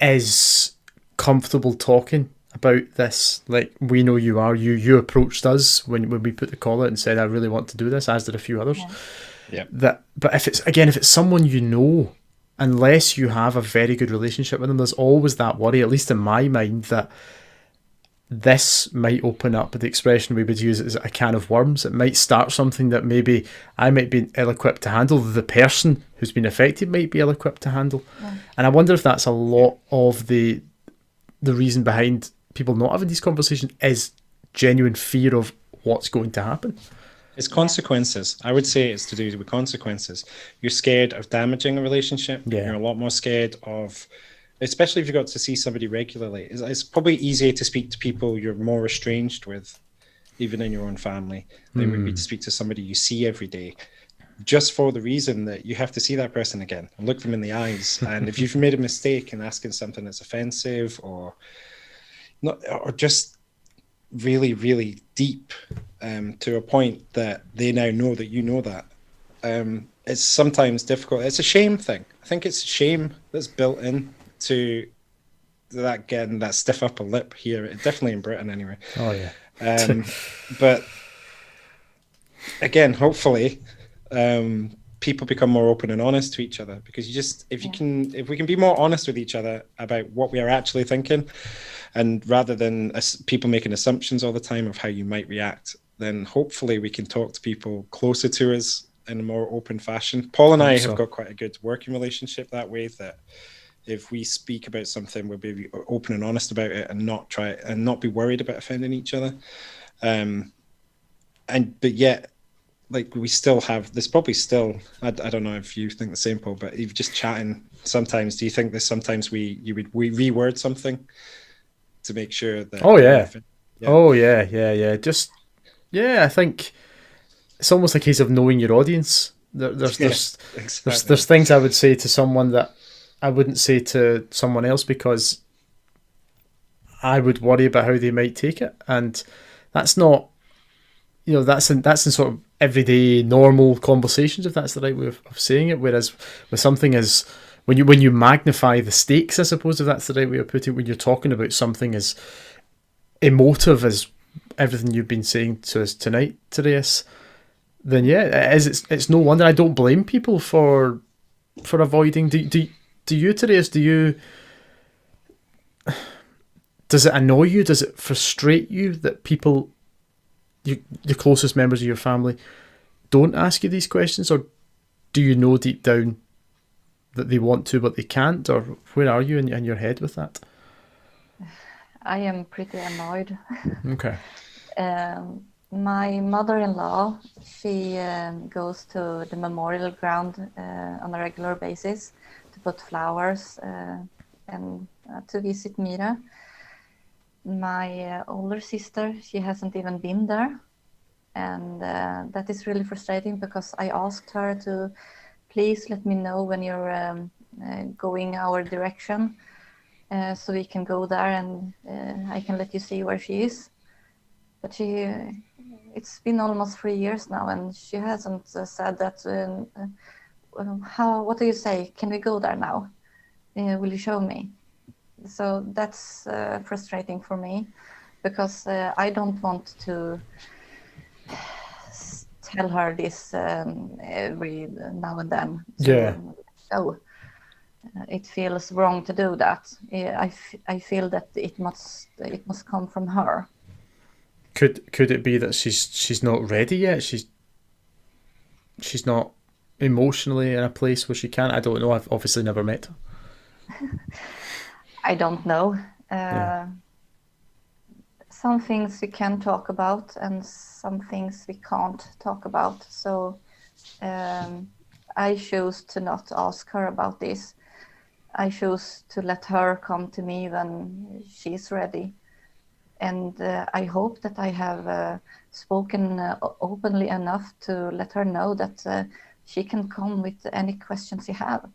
is comfortable talking about this, like we know you are, you approached us when we put the call out and said, I really want to do this, as did a few others. Yeah. But if it's someone you know, unless you have a very good relationship with them, there's always that worry, at least in my mind, that this might open up, the expression we would use is a can of worms. It might start something that maybe I might be ill-equipped to handle, the person who's been affected might be ill-equipped to handle. And I wonder if that's a lot of the reason behind people not having these conversations is genuine fear of what's going to happen. It's consequences. I would say it's to do with consequences. You're scared of damaging a relationship. Yeah. You're a lot more scared of, especially if you got to see somebody regularly. It's probably easier to speak to people you're more estranged with, even in your own family, than it would be to speak to somebody you see every day, just for the reason that you have to see that person again and look them in the eyes. And if you've made a mistake in asking something that's offensive or not, or just really, really deep, to a point that they now know that you know that, it's sometimes difficult. It's a shame thing. I think it's shame that's built in to that, getting that stiff upper lip here, definitely in Britain anyway. Oh yeah. But again, hopefully, people become more open and honest to each other, because if we can be more honest with each other about what we are actually thinking, and rather than people making assumptions all the time of how you might react, then hopefully we can talk to people closer to us in a more open fashion. Paul and I have got quite a good working relationship that way, that if we speak about something, we'll be open and honest about it and not be worried about offending each other. But yet, like, we still have, there's probably still, I don't know if you think the same, Paul, but even just chatting sometimes, do you think there's sometimes we reword something to make sure that... I think it's almost a case of knowing your audience. There's things I would say to someone that I wouldn't say to someone else, because I would worry about how they might take it, and that's not, that's in sort of everyday normal conversations, if that's the right way of saying it. Whereas with something as when you magnify the stakes, I suppose, if that's the right way of putting it, when you're talking about something as emotive as everything you've been saying to us tonight, Therese, then it's no wonder. I don't blame people for avoiding. Do you, Therese? Does it annoy you? Does it frustrate you that people, the closest members of your family, don't ask you these questions, or do you know deep down that they want to but they can't, or where are you in your head with that? I am pretty annoyed. Okay. My mother-in-law, she goes to the memorial ground on a regular basis to put flowers and to visit Mira. My older sister, she hasn't even been there. And that is really frustrating, because I asked her to please let me know when you're going our direction. so we can go there and I can let you see where she is. But it's been almost 3 years now, and she hasn't said that. What do you say? Can we go there now? Will you show me? So that's frustrating for me, because I don't want to tell her this every now and then. So it feels wrong to do that. I feel that it must come from her. Could it be that she's not ready yet? She's not emotionally in a place where she can? I don't know. I've obviously never met her. I don't know. Some things we can talk about and some things we can't talk about. So I choose to not ask her about this. I choose to let her come to me when she's ready. And I hope that I have spoken openly enough to let her know that she can come with any questions she have.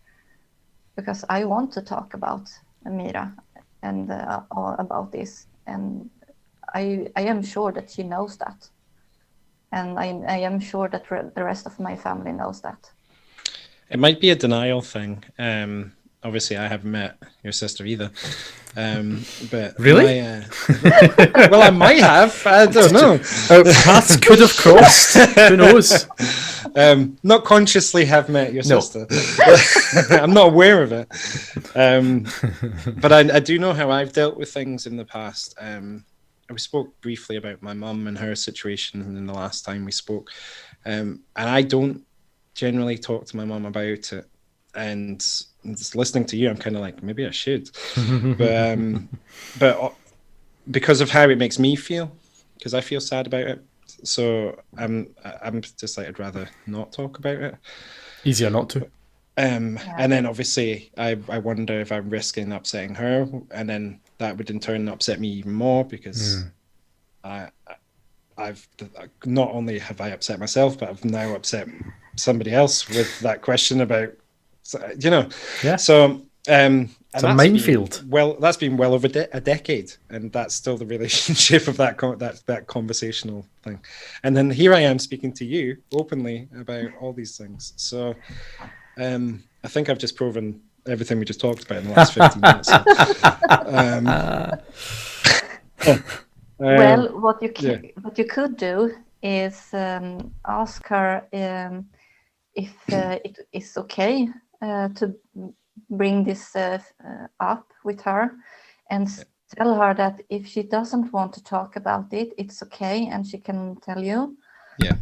Because I want to talk about Mira and about this. And I am sure that she knows that. And I am sure that the rest of my family knows that. It might be a denial thing. Obviously, I haven't met your sister either. But really? Well, I might have. I don't know. Paths could have crossed. Who knows? Not consciously have met your sister. I'm not aware of it. But I do know how I've dealt with things in the past. We spoke briefly about my mum and her situation in the last time we spoke. And I don't generally talk to my mum about it. And just listening to you, I'm kind of like, maybe I should. But because of how it makes me feel, because I feel sad about it. So I'm just like, I'd rather not talk about it. Easier not to. And then obviously I wonder if I'm risking upsetting her, and then that would in turn upset me even more, because I've not only have I upset myself, but I've now upset somebody else with that question about, you know. Yeah. So it's a minefield. That's been well over a decade, and that's still the relationship of that conversational thing. And then here I am speaking to you openly about all these things. So I think I've just proven everything we just talked about in the last 15 minutes. Well, what you could do is ask her if it is okay to bring this up with her, and tell her that if she doesn't want to talk about it, it's okay, and she can tell you. Yeah.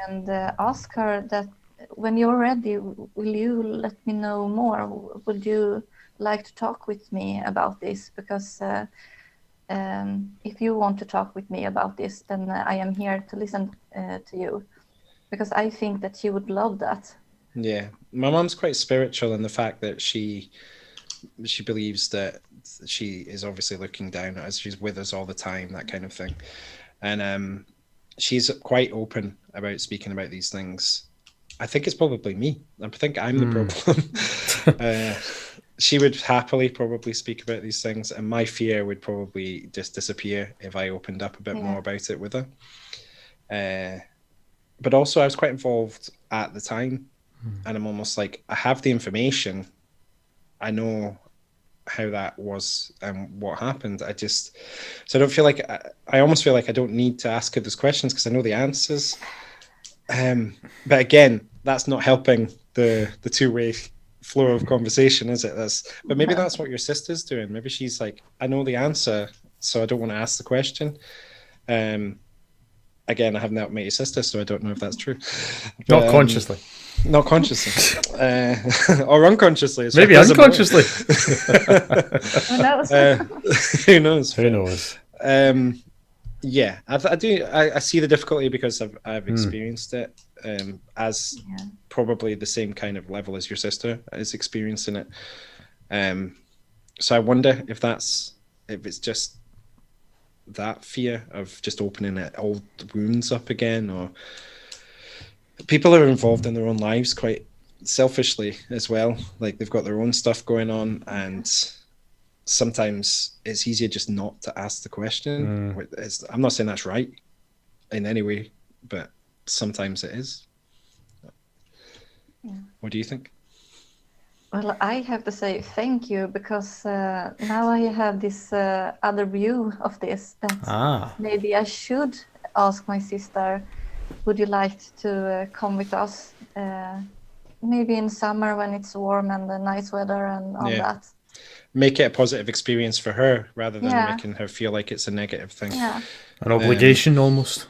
And ask her that when you're ready, will you let me know more? Would you like to talk with me about this? Because if you want to talk with me about this, then I am here to listen to you, because I think that she would love that. Yeah, my mom's quite spiritual in the fact that she believes that she is obviously looking down at us. She's with us all the time, that kind of thing. And she's quite open about speaking about these things. I think it's probably me. I think I'm the problem. She would happily probably speak about these things, and my fear would probably just disappear if I opened up a bit more about it with her. But also I was quite involved at the time, and I'm almost like, I have the information. I know how that was and what happened. So I don't feel like, I almost feel like I don't need to ask her those questions because I know the answers. But again, that's not helping the two-way flow of conversation, is it? But maybe that's what your sister's doing. Maybe she's like, I know the answer, so I don't want to ask the question. Again, I haven't met your sister, so I don't know if that's true. Not consciously. Not consciously. Or unconsciously. Maybe unconsciously. Who knows? Who knows? Who knows? Yeah, I do. I see the difficulty because I've experienced it as probably the same kind of level as your sister is experiencing it. So I wonder if it's just that fear of just opening old wounds up again, or people are involved in their own lives quite selfishly as well. Like they've got their own stuff going on, and sometimes it's easier just not to ask the question. I'm not saying that's right in any way, but sometimes it is. Yeah. What do you think? Well, I have to say thank you, because now I have this other view of this, that maybe I should ask my sister, would you like to come with us? Maybe in summer when it's warm and the nice weather and all that. Make it a positive experience for her rather than making her feel like it's a negative thing. Yeah. An obligation almost.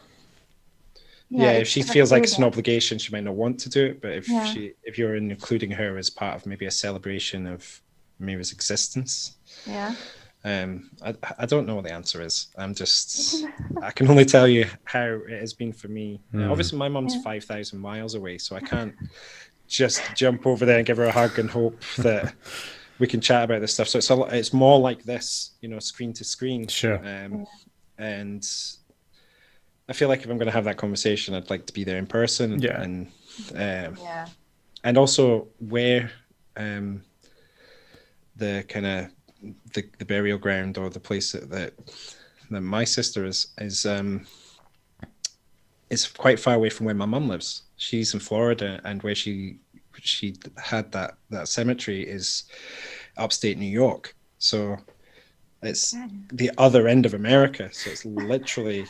Yeah, if she feels like it's an obligation, she might not want to do it. But if you're including her as part of maybe a celebration of Mira's existence, I don't know what the answer is. I can only tell you how it has been for me. Obviously, my mum's 5,000 miles away, so I can't just jump over there and give her a hug and hope that we can chat about this stuff. So it's more like this, screen to screen. Sure. And I feel like if I'm going to have that conversation, I'd like to be there in person. And also where the kind of the burial ground or the place that my sister is quite far away from where my mum lives. She's in Florida, and where she had that cemetery is upstate New York. So it's the other end of America. So it's literally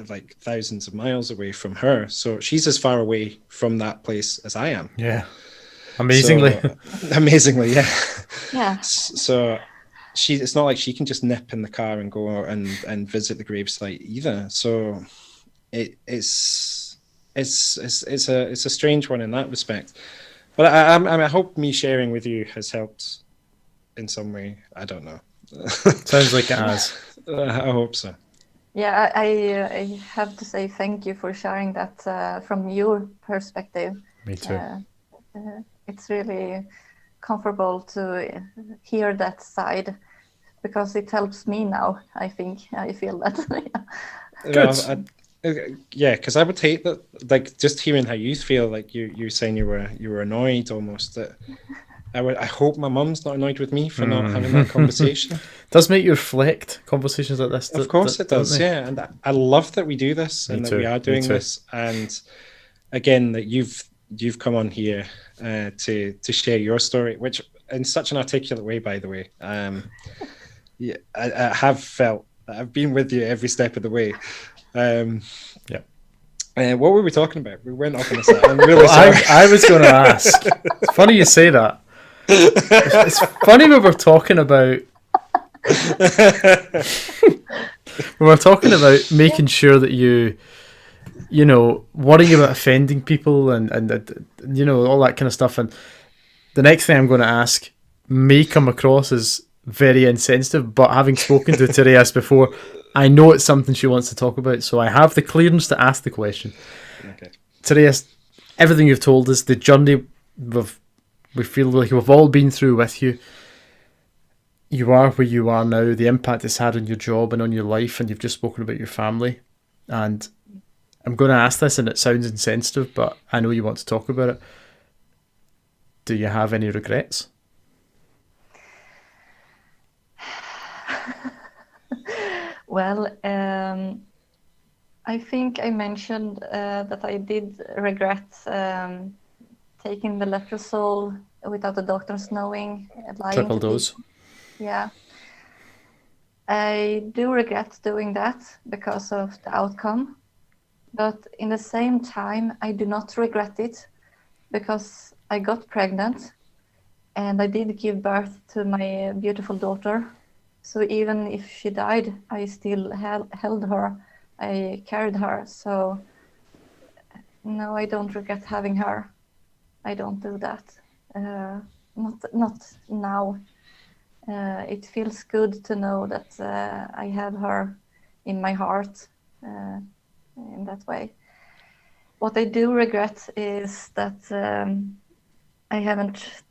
like thousands of miles away from her. So she's as far away from that place as I am. Yeah. Amazingly. Amazingly, yeah. Yeah. So it's not like she can just nip in the car and go and visit the gravesite either. So it's a strange one in that respect. But I hope me sharing with you has helped in some way. I don't know. Sounds like it has. I hope so. Yeah, I have to say thank you for sharing that from your perspective. Me too. It's really comfortable to hear that side, because it helps me now. I think I feel that. Good. Yeah, because I would hate that. Like, just hearing how you feel, like you saying you were annoyed almost. That I hope my mum's not annoyed with me for not having that conversation. Does make you reflect conversations like this. Of course it does. Yeah, and I love that we do this and that we are doing this. And again, that you've come on here to share your story, which in such an articulate way, by the way. Yeah, I have felt that I've been with you every step of the way. What were we talking about? We went off on a side. I'm really sorry. I was going to ask. It's funny you say that. It's funny we were talking about. We were talking about making sure that you worrying about offending people and all that kind of stuff. And the next thing I'm going to ask may come across as very insensitive, but having spoken to Therese before, I know it's something she wants to talk about, so I have the clearance to ask the question. Okay. Therese, everything you've told us, the journey we feel like we've all been through with you. You are where you are now, the impact it's had on your job and on your life, and you've just spoken about your family. And I'm going to ask this, and it sounds insensitive, but I know you want to talk about it. Do you have any regrets? Well, I think I mentioned that I did regret taking the letrozole without the doctors knowing. Triple dose. Yeah. I do regret doing that because of the outcome. But in the same time, I do not regret it because I got pregnant and I did give birth to my beautiful daughter. So even if she died, I still held her. I carried her. So no, I don't regret having her. I don't do that. Not now. It feels good to know that I have her in my heart in that way. What I do regret is that I haven't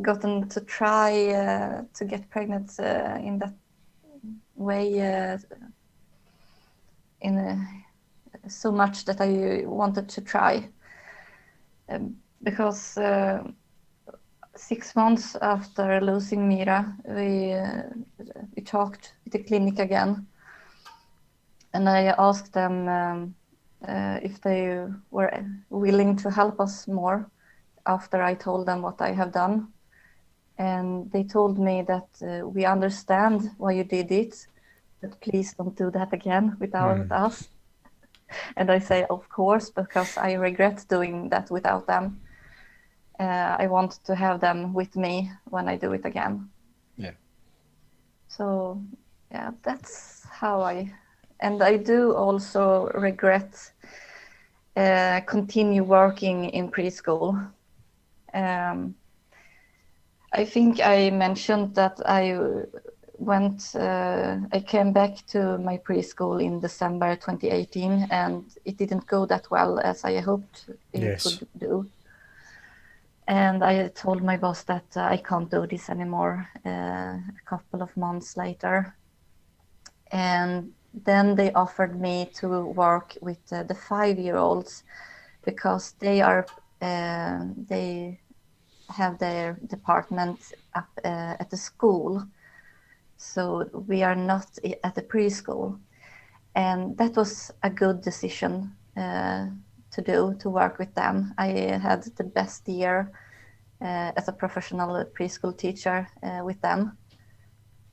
gotten to try to get pregnant in that way so much that I wanted to try, because 6 months after losing Mira, we talked with the clinic again, and I asked them if they were willing to help us more after I told them what I have done. And they told me that we understand why you did it, but please don't do that again without us. And I say, of course, because I regret doing that without them. I want to have them with me when I do it again. Yeah. So, yeah, that's how and I do also regret continue working in preschool. I think I mentioned that I came back to my preschool in December 2018, and it didn't go that well as I hoped it would do. And I told my boss that I can't do this anymore a couple of months later. And then they offered me to work with the 5-year-olds because they have their department up at the school. So we are not at the preschool. And that was a good decision to work with them. I had the best year as a professional preschool teacher with them.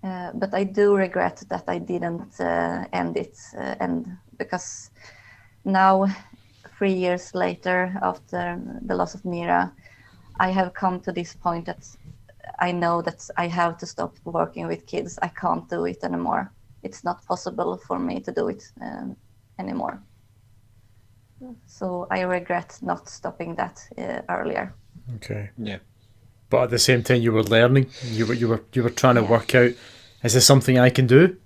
But I do regret that I didn't end it. And because now, 3 years later, after the loss of Mira, I have come to this point that I know that I have to stop working with kids. I can't do it anymore. It's not possible for me to do it anymore. So I regret not stopping that earlier. Okay. Yeah. But at the same time, you were learning. You were trying to work out, is this something I can do?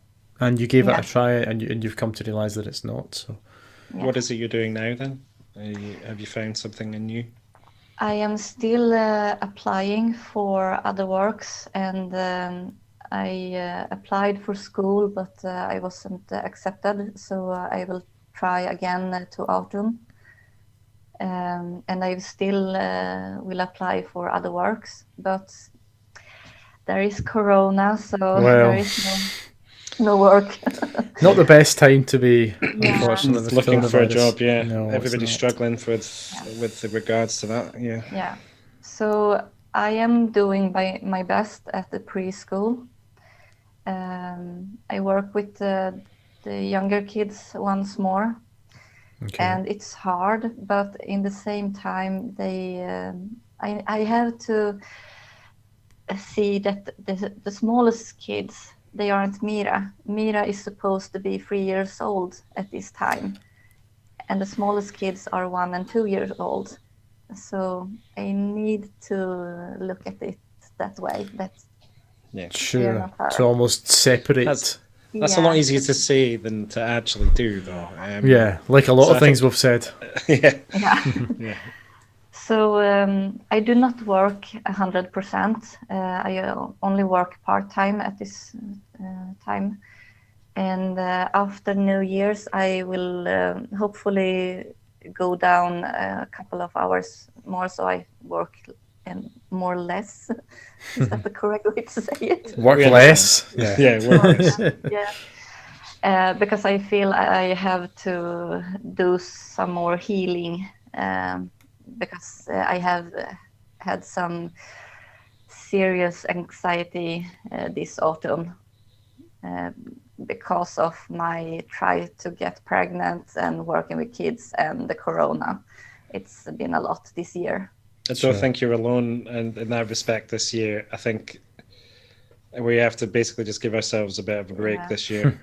And you gave it a try, and you've come to realise that it's not. So, what is it you're doing now then? Have you found something new? I am still applying for other works, and I applied for school, but I wasn't accepted. So I will try again to autumn. And I still will apply for other works, but there is Corona, so there is no work. Not the best time to be, unfortunately, looking for a job. Yeah, no, everybody's struggling with regards to that. Yeah. Yeah. So I am doing my best at the preschool. I work with the younger kids once more. Okay. And it's hard, but in the same time, I have to see that the smallest kids, they aren't Mira. Mira is supposed to be 3 years old at this time, and the smallest kids are 1 and 2 years old. So I need to look at it that way. Sure. To almost separate. That's a lot easier to say than to actually do, though. Like a lot of things we've said. Yeah. So I do not work 100%. I only work part-time at this time. And after New Year's, I will hopefully go down a couple of hours more, so I work more or less. Is that the correct way to say it? Work less. Work less. Yeah. Because I feel I have to do some more healing because I have had some serious anxiety this autumn because of my try to get pregnant and working with kids and the Corona. It's been a lot this year. I don't think you're alone in that respect this year. I think we have to basically just give ourselves a bit of a break this year.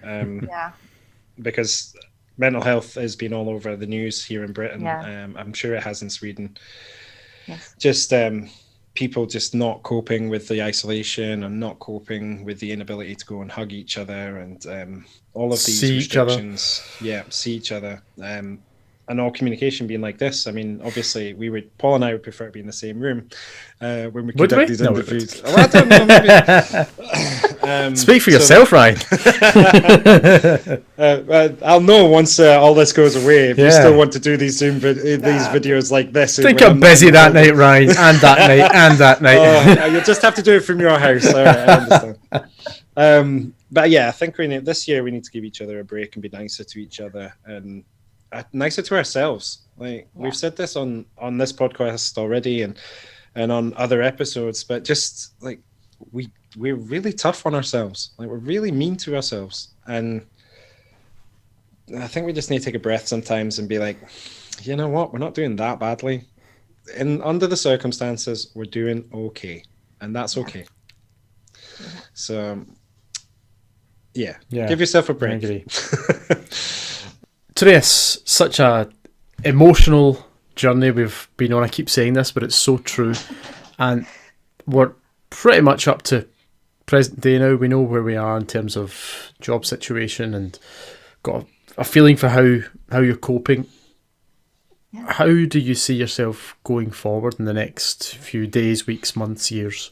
Because mental health has been all over the news here in Britain. I'm sure it has in Sweden. Yes. Just people just not coping with the isolation and not coping with the inability to go and hug each other and all of these restrictions. See each other. And all communication being like this. I mean, obviously, Paul and I would prefer to be in the same room when we conduct these interviews. Well, I don't know, maybe. Speak for so- yourself, Ryan. I'll know once all this goes away. If you Yeah. still want to do these Zoom these videos like this, Think when I'm busy not that involved- night, Ryan, and that night, and that night. You'll just have to do it from your house. All right, I understand. But yeah, I think this year we need to give each other a break and be nicer to each other and nicer to ourselves. Like we've said this on this podcast already and on other episodes, but just like we're really tough on ourselves. Like we're really mean to ourselves, and I think we just need to take a breath sometimes and be like, you know what, we're not doing that badly. And under the circumstances, we're doing okay, and that's okay. So, yeah, give yourself a break. I agree. Therese, such a emotional journey we've been on. I keep saying this, but it's so true. And we're pretty much up to present day now. We know where we are in terms of job situation and got a feeling for how you're coping. Yeah. How do you see yourself going forward in the next few days, weeks, months, years?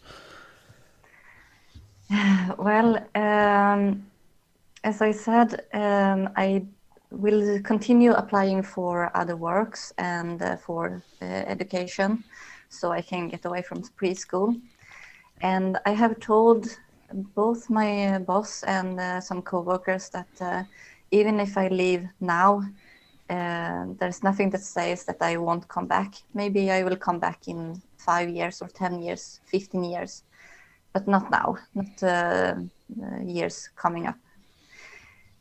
Well, as I said, I will continue applying for other works and for education, so I can get away from preschool. And I have told both my boss and some co-workers that even if I leave now, there's nothing that says that I won't come back. Maybe I will come back in 5 years or 10 years, 15 years, but not now, not years coming up.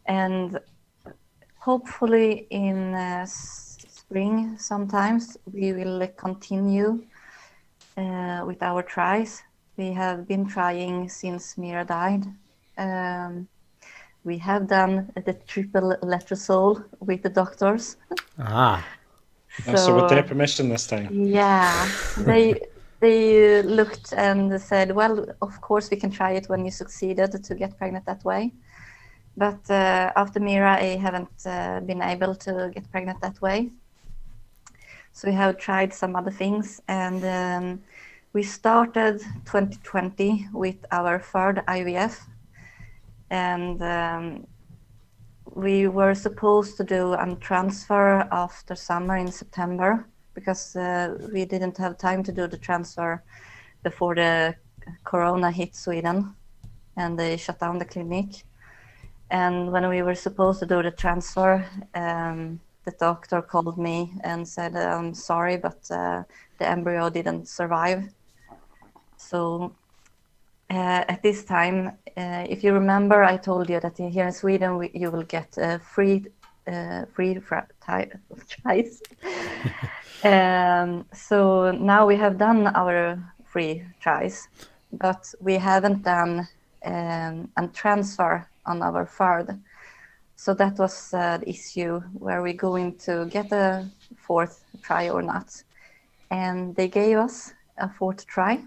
And hopefully in spring sometimes we will continue with our tries. We have been trying since Mira died. We have done the triple letrozole with the doctors. So with their permission this time. Yeah, they looked and said, well, of course we can try it when you succeeded to get pregnant that way. But after Mira, I haven't been able to get pregnant that way. So we have tried some other things, and we started 2020 with our third IVF, and we were supposed to do a transfer after summer in September because we didn't have time to do the transfer before the corona hit Sweden and they shut down the clinic. And when we were supposed to do the transfer, the doctor called me and said, I'm sorry, but the embryo didn't survive. So at this time, if you remember, I told you that here in Sweden, you will get free tries. So now we have done our free tries, but we haven't done a transfer on our third. So that was the issue, where we're going to get a fourth try or not. And they gave us a fourth try.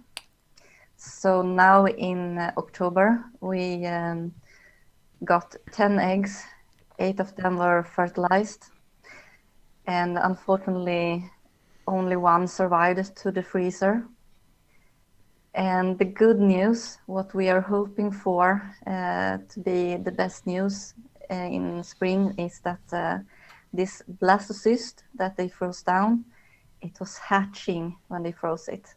So now in October, we got 10 eggs, 8 of them were fertilized. And unfortunately, only one survived to the freezer. And the good news, what we are hoping for to be the best news in spring, is that this blastocyst that they froze down, it was hatching when they froze it.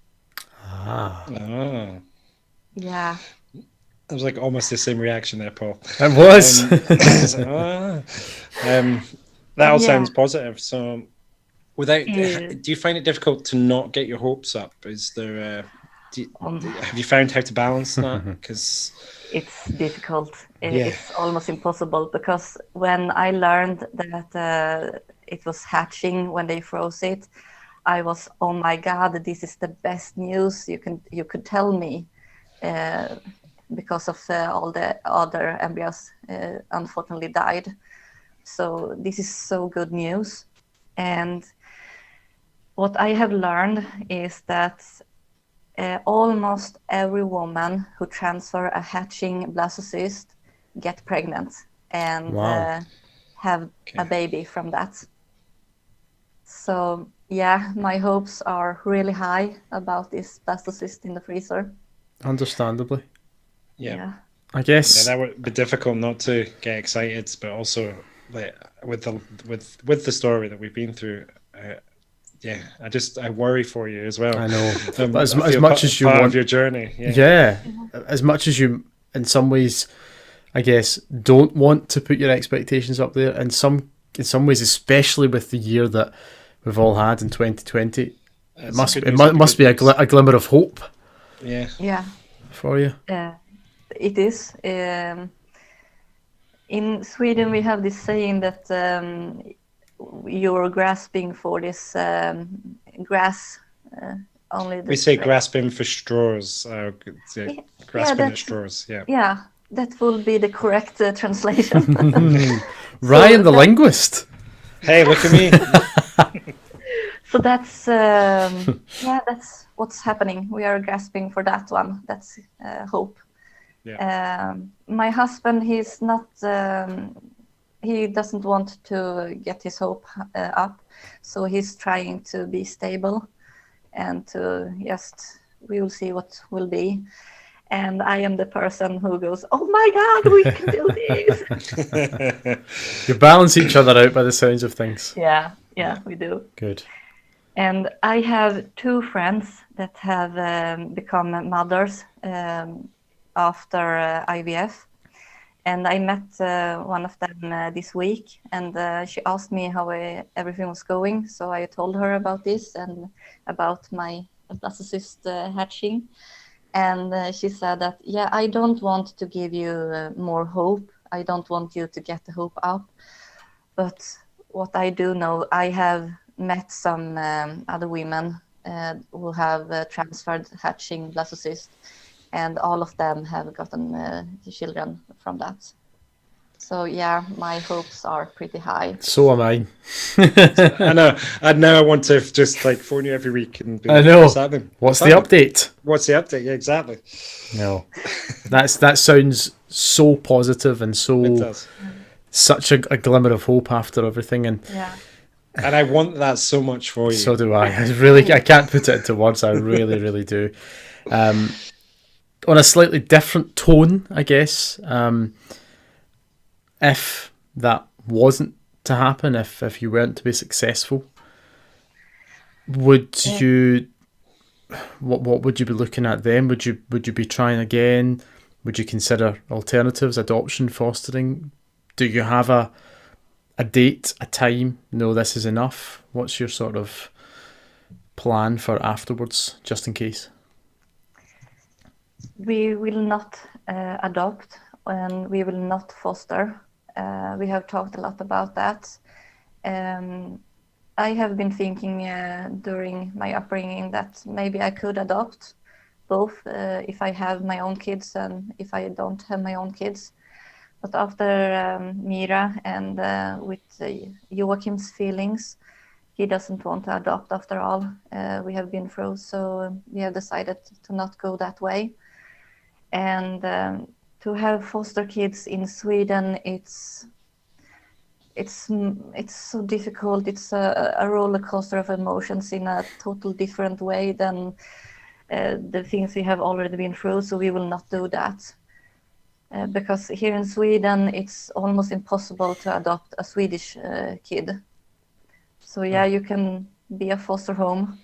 Yeah. It was like almost the same reaction there, Paul. It was. That all sounds positive. So, do you find it difficult to not get your hopes up? Is there? Have you found how to balance that? Because it's difficult. It's almost impossible, because when I learned that it was hatching when they froze it, I was, oh my God, this is the best news you could tell me, because of all the other embryos unfortunately died. So this is so good news. And what I have learned is that almost every woman who transfer a hatching blastocyst get pregnant and have a baby from that. So yeah, my hopes are really high about this blastocyst in the freezer. Understandably. Yeah. I guess that would be difficult not to get excited, but also like with the story that we've been through. Yeah, I worry for you as well. I know, but I as feel much as you part want of your journey. yeah, as much as you, in some ways, I guess, don't want to put your expectations up there. In some ways, especially with the year that we've all had in 2020, it must be a glimmer of hope. Yeah. For you. It is. In Sweden, we have this saying that you're grasping for this grass. Only we say grasping for straws. Grasping at straws. Yeah. Yeah, that will be the correct translation. Ryan, the linguist. Hey, look at me. So that's that's what's happening. We are grasping for that one. That's hope. Yeah. My husband, he's not. He doesn't want to get his hope up, so he's trying to be stable, and to we will see what will be. And I am the person who goes, "Oh my God, we can do this." You balance each other out by the sounds of things. Yeah, we do. Good. And I have two friends that have become mothers after IVF. And I met one of them this week, and she asked me how everything was going. So I told her about this and about my blastocyst hatching. And she said that, I don't want to give you more hope. I don't want you to get the hope up. But what I do know, I have met some other women who have transferred hatching blastocyst, and all of them have gotten children from that. So my hopes are pretty high. So am I. I know. And now I want to just like phone you every week and be like, I know. What's happening? What's the update? What's the update? Yeah, exactly. No, that sounds so positive and so. It does. Such a glimmer of hope after everything, and I want that so much for you. So do I. I can't put it into words. I really, really do. On a slightly different tone, I guess. If that wasn't to happen, if you weren't to be successful, would you? What would you be looking at then? Would you be trying again? Would you consider alternatives, adoption, fostering? Do you have a date, a time? No, this is enough. What's your sort of plan for afterwards, just in case? We will not adopt, and we will not foster. We have talked a lot about that. I have been thinking during my upbringing that maybe I could adopt both if I have my own kids and if I don't have my own kids. But after Mira and with Joachim's feelings, he doesn't want to adopt after all. We have been through, so we have decided to not go that way. And to have foster kids in Sweden, it's so difficult. It's a roller coaster of emotions in a total different way than the things we have already been through. So we will not do that. Because here in Sweden, it's almost impossible to adopt a Swedish kid. So you can be a foster home,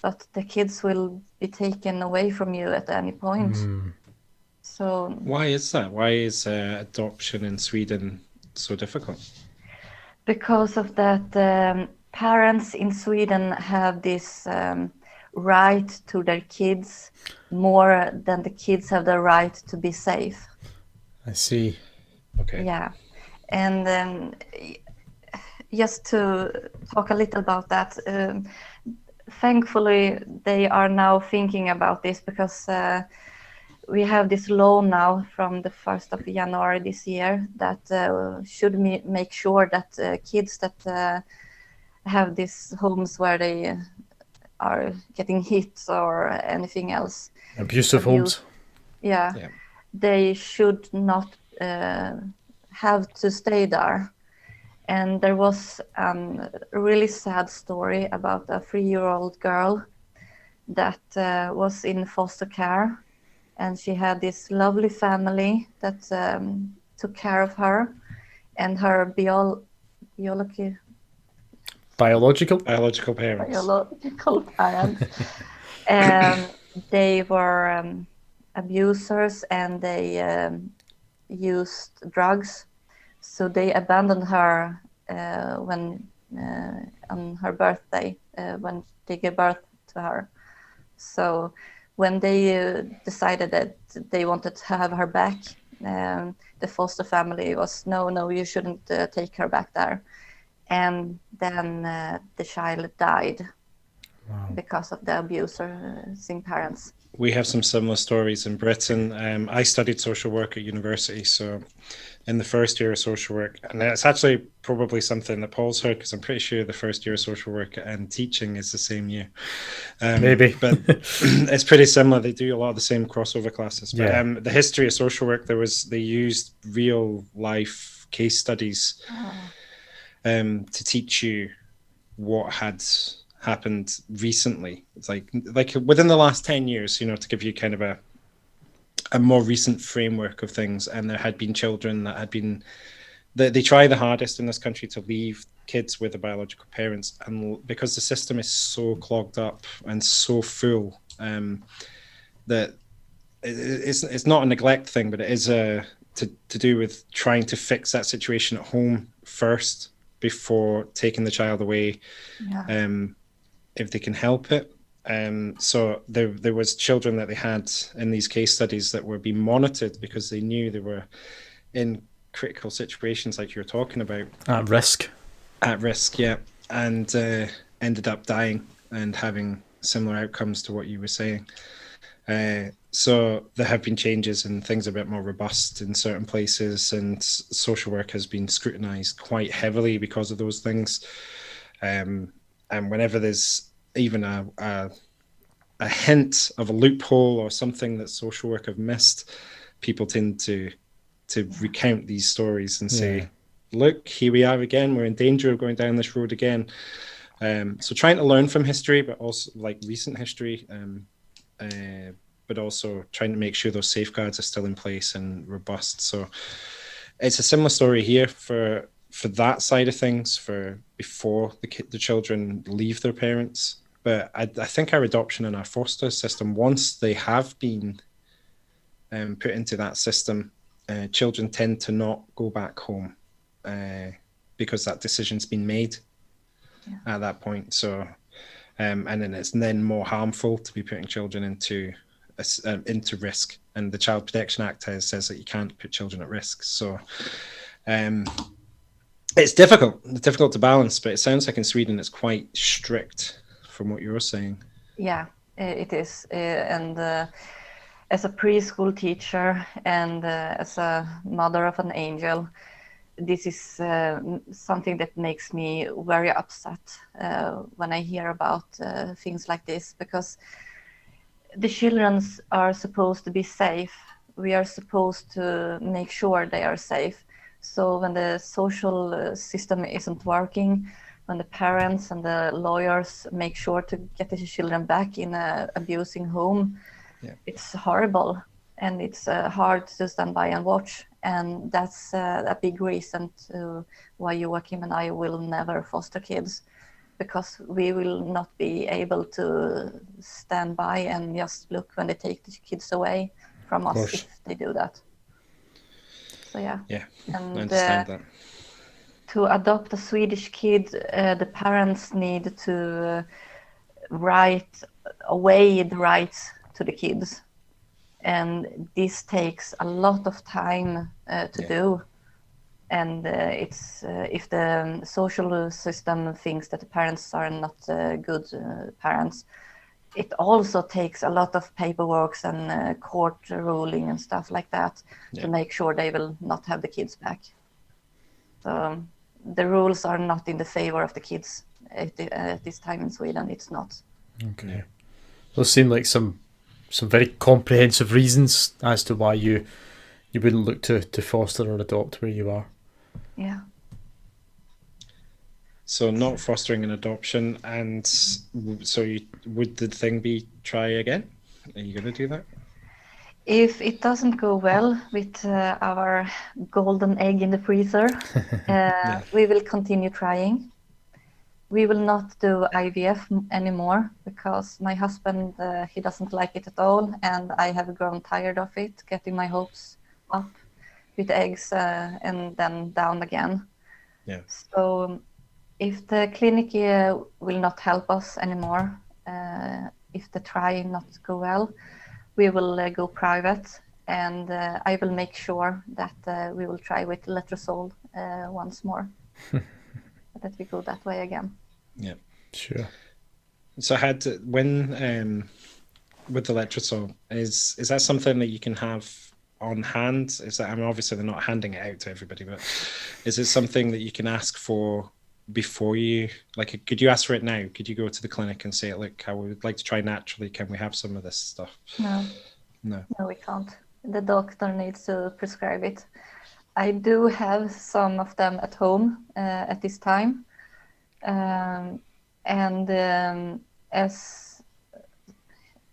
but the kids will be taken away from you at any point. So why is that? Why is adoption in Sweden so difficult? Because of that, parents in Sweden have this right to their kids more than the kids have the right to be safe. I see. Okay. Yeah. And just to talk a little about that, thankfully they are now thinking about this because we have this law now from the 1st of January this year that should make sure that kids that have these homes where they are getting hit or anything else. Abusive homes. Yeah. They should not have to stay there. And there was a really sad story about a 3-year-old girl that was in foster care. and she had this lovely family that took care of her, and her biological Biological parents. biological parents. They were abusers, and they used drugs. So they abandoned her when on her birthday, when they gave birth to her. So when they decided that they wanted to have her back, the foster family was, no, you shouldn't take her back there. And then the child died because of the abusing parents. We have some similar stories in Britain. I studied social work at university, so in the first year of social work, and it's actually probably something that Paul's heard, because I'm pretty sure the first year of social work and teaching is the same year. Maybe. But it's pretty similar. They do a lot of the same crossover classes. But Yeah. the history of social work, they used real life case studies to teach you what had happened recently. It's like within the last 10 years, to give you kind of a more recent framework of things. And there had been children that had been, they try the hardest in this country to leave kids with their biological parents, and because the system is so clogged up and so full, that it's not a neglect thing, but it is to do with trying to fix that situation at home first before taking the child away, if they can help it. So there was children that they had in these case studies that were being monitored because they knew they were in critical situations like you're talking about. At risk, yeah. And ended up dying and having similar outcomes to what you were saying. So there have been changes, and things are a bit more robust in certain places, and social work has been scrutinized quite heavily because of those things. And whenever there's even a hint of a loophole or something that social work have missed, people tend to recount these stories and say, look, here we are again, we're in danger of going down this road again. So trying to learn from history, but also like recent history, but also trying to make sure those safeguards are still in place and robust. So it's a similar story here for that side of things, for before the children leave their parents. But I think our adoption and our foster system, once they have been put into that system, children tend to not go back home because that decision's been made at that point. So, and then it's then more harmful to be putting children into risk. And the Child Protection Act says that you can't put children at risk. So it's difficult to balance, but it sounds like in Sweden it's quite strict from what you're saying. Yeah, it is. And as a preschool teacher and as a mother of an angel, this is something that makes me very upset when I hear about things like this, because the children are supposed to be safe. We are supposed to make sure they are safe. So when the social system isn't working, when the parents and the lawyers make sure to get the children back in an abusing home, it's horrible, and it's hard to stand by and watch. And that's a big reason to why Joachim and I will never foster kids, because we will not be able to stand by and just look when they take the kids away from us if they do that. So and I understand that. To adopt a Swedish kid, the parents need to write away the rights to the kids, and this takes a lot of time to do. And it's if the social system thinks that the parents are not good parents, it also takes a lot of paperwork and court ruling and stuff like that to make sure they will not have the kids back. So the rules are not in the favor of the kids at this time in Sweden. It's not. Okay. Those seem like some very comprehensive reasons as to why you wouldn't look to foster or adopt where you are. Yeah. So not fostering and adoption, and so would the thing be try again? Are you going to do that? If it doesn't go well with our golden egg in the freezer, we will continue trying. We will not do IVF anymore because my husband, he doesn't like it at all. And I have grown tired of it, getting my hopes up with eggs and then down again. Yeah. So if the clinic will not help us anymore, if the trying not go well, we will go private, and I will make sure that we will try with Letrozole once more, that we go that way again. Yeah, sure. So when with the Letrozole, is that something that you can have on hand? Is that, I mean, obviously they're not handing it out to everybody, but is it something that you can ask for before you, like, could you ask for it now? Could you go to the clinic and say, look, I would like to try naturally, can we have some of this stuff? No, we can't. The doctor needs to prescribe it. I do have some of them at home at this time, as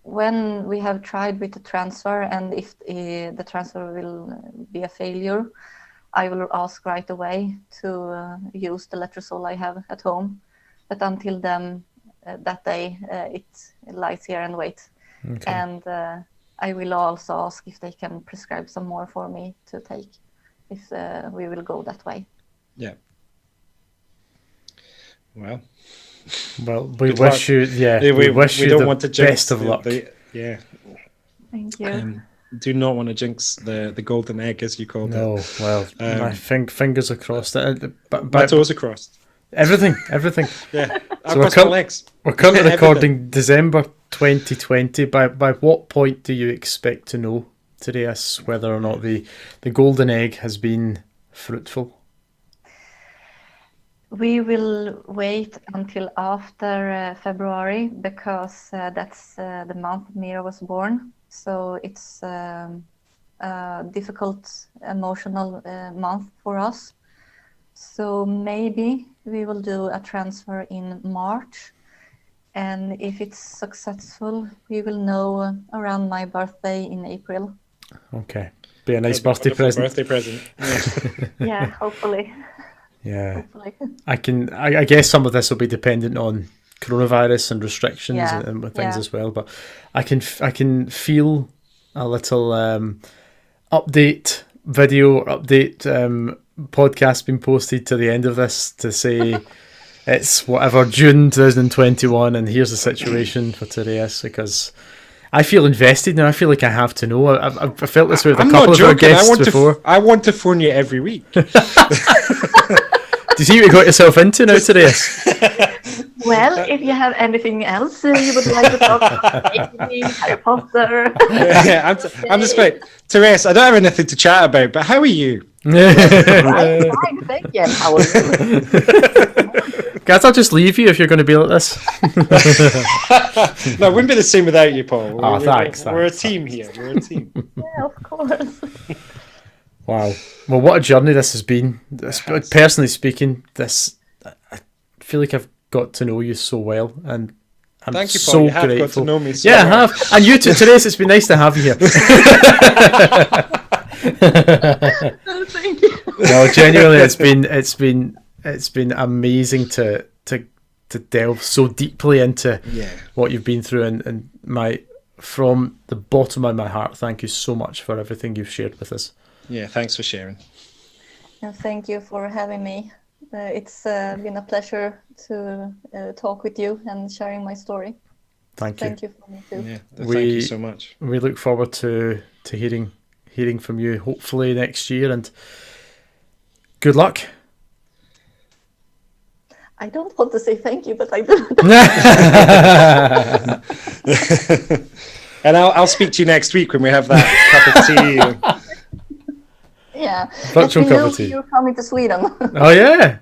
when we have tried with the transfer, and if the transfer will be a failure, I will ask right away to use the Letrozole I have at home. But until then, that day, it lies here and waits. Okay. And I will also ask if they can prescribe some more for me to take, if we will go that way. Yeah. Well, we wish you, we wish you the best of luck. Yeah. Thank you. Do not want to jinx the golden egg, as you called it. No, well, my fingers are crossed. My toes are crossed. Everything. Yeah, so we're currently recording December 2020. By what point do you expect to know, Therese, whether or not the golden egg has been fruitful? We will wait until after February, because that's the month Mira was born. So it's a difficult, emotional month for us. So maybe we will do a transfer in March. And if it's successful, we will know around my birthday in April. Okay. Be a nice birthday present. Yeah, hopefully. Yeah. Hopefully. I guess some of this will be dependent on coronavirus and restrictions and things as well, but I can feel a little update podcast being posted to the end of this to say it's whatever June 2021 and here's the situation for Therese, because I feel invested now. I feel like I have to know. I felt this with a couple of our guests before. I want to phone you every week. Do you see what you got yourself into now, Therese? Well, if you have anything else you would like to talk about, Harry Potter. I'm just like, Therese, I don't have anything to chat about, but how are you? I'm fine, thank you. How are you? Guys, I'll just leave you if you're going to be like this. No, it wouldn't be the same without you, Paul. Thanks. We're a team here. We're a team. Yeah, of course. Wow. Well, what a journey this has been. Personally speaking, I feel like I've got to know you so well, and I'm Thank you, Paul. so you have grateful. Got to know me so well. I have. And you too, Therese, it's been nice to have you here. Thank you. No, genuinely, it's been amazing to delve so deeply into what you've been through, and from the bottom of my heart, thank you so much for everything you've shared with us. Yeah, thanks for sharing. And thank you for having me. It's been a pleasure to talk with you and sharing my story. Thank you. Thank you for me too. Yeah, thank you so much. We look forward to hearing from you hopefully next year, and good luck. I don't want to say thank you, but I do. And I'll speak to you next week when we have that cup of tea. Yeah. Virtual cup of tea. You're coming to Sweden. Oh yeah.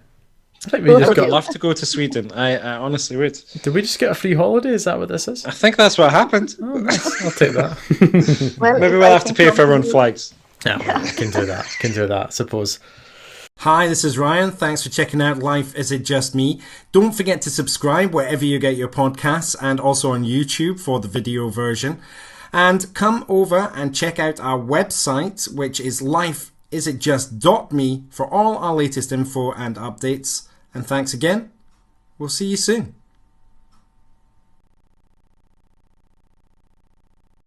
I think I'd love to go to Sweden. I honestly would. Did we just get a free holiday? Is that what this is? I think that's what happened. Oh, nice. I'll take that. Well, maybe we'll have to pay for our own flights. Yeah, well, can do that. I suppose. Hi, this is Ryan. Thanks for checking out Life Is It Just Me. Don't forget to subscribe wherever you get your podcasts, and also on YouTube for the video version. And come over and check out our website, which is lifeisitjust.me, for all our latest info and updates. And thanks again. We'll see you soon.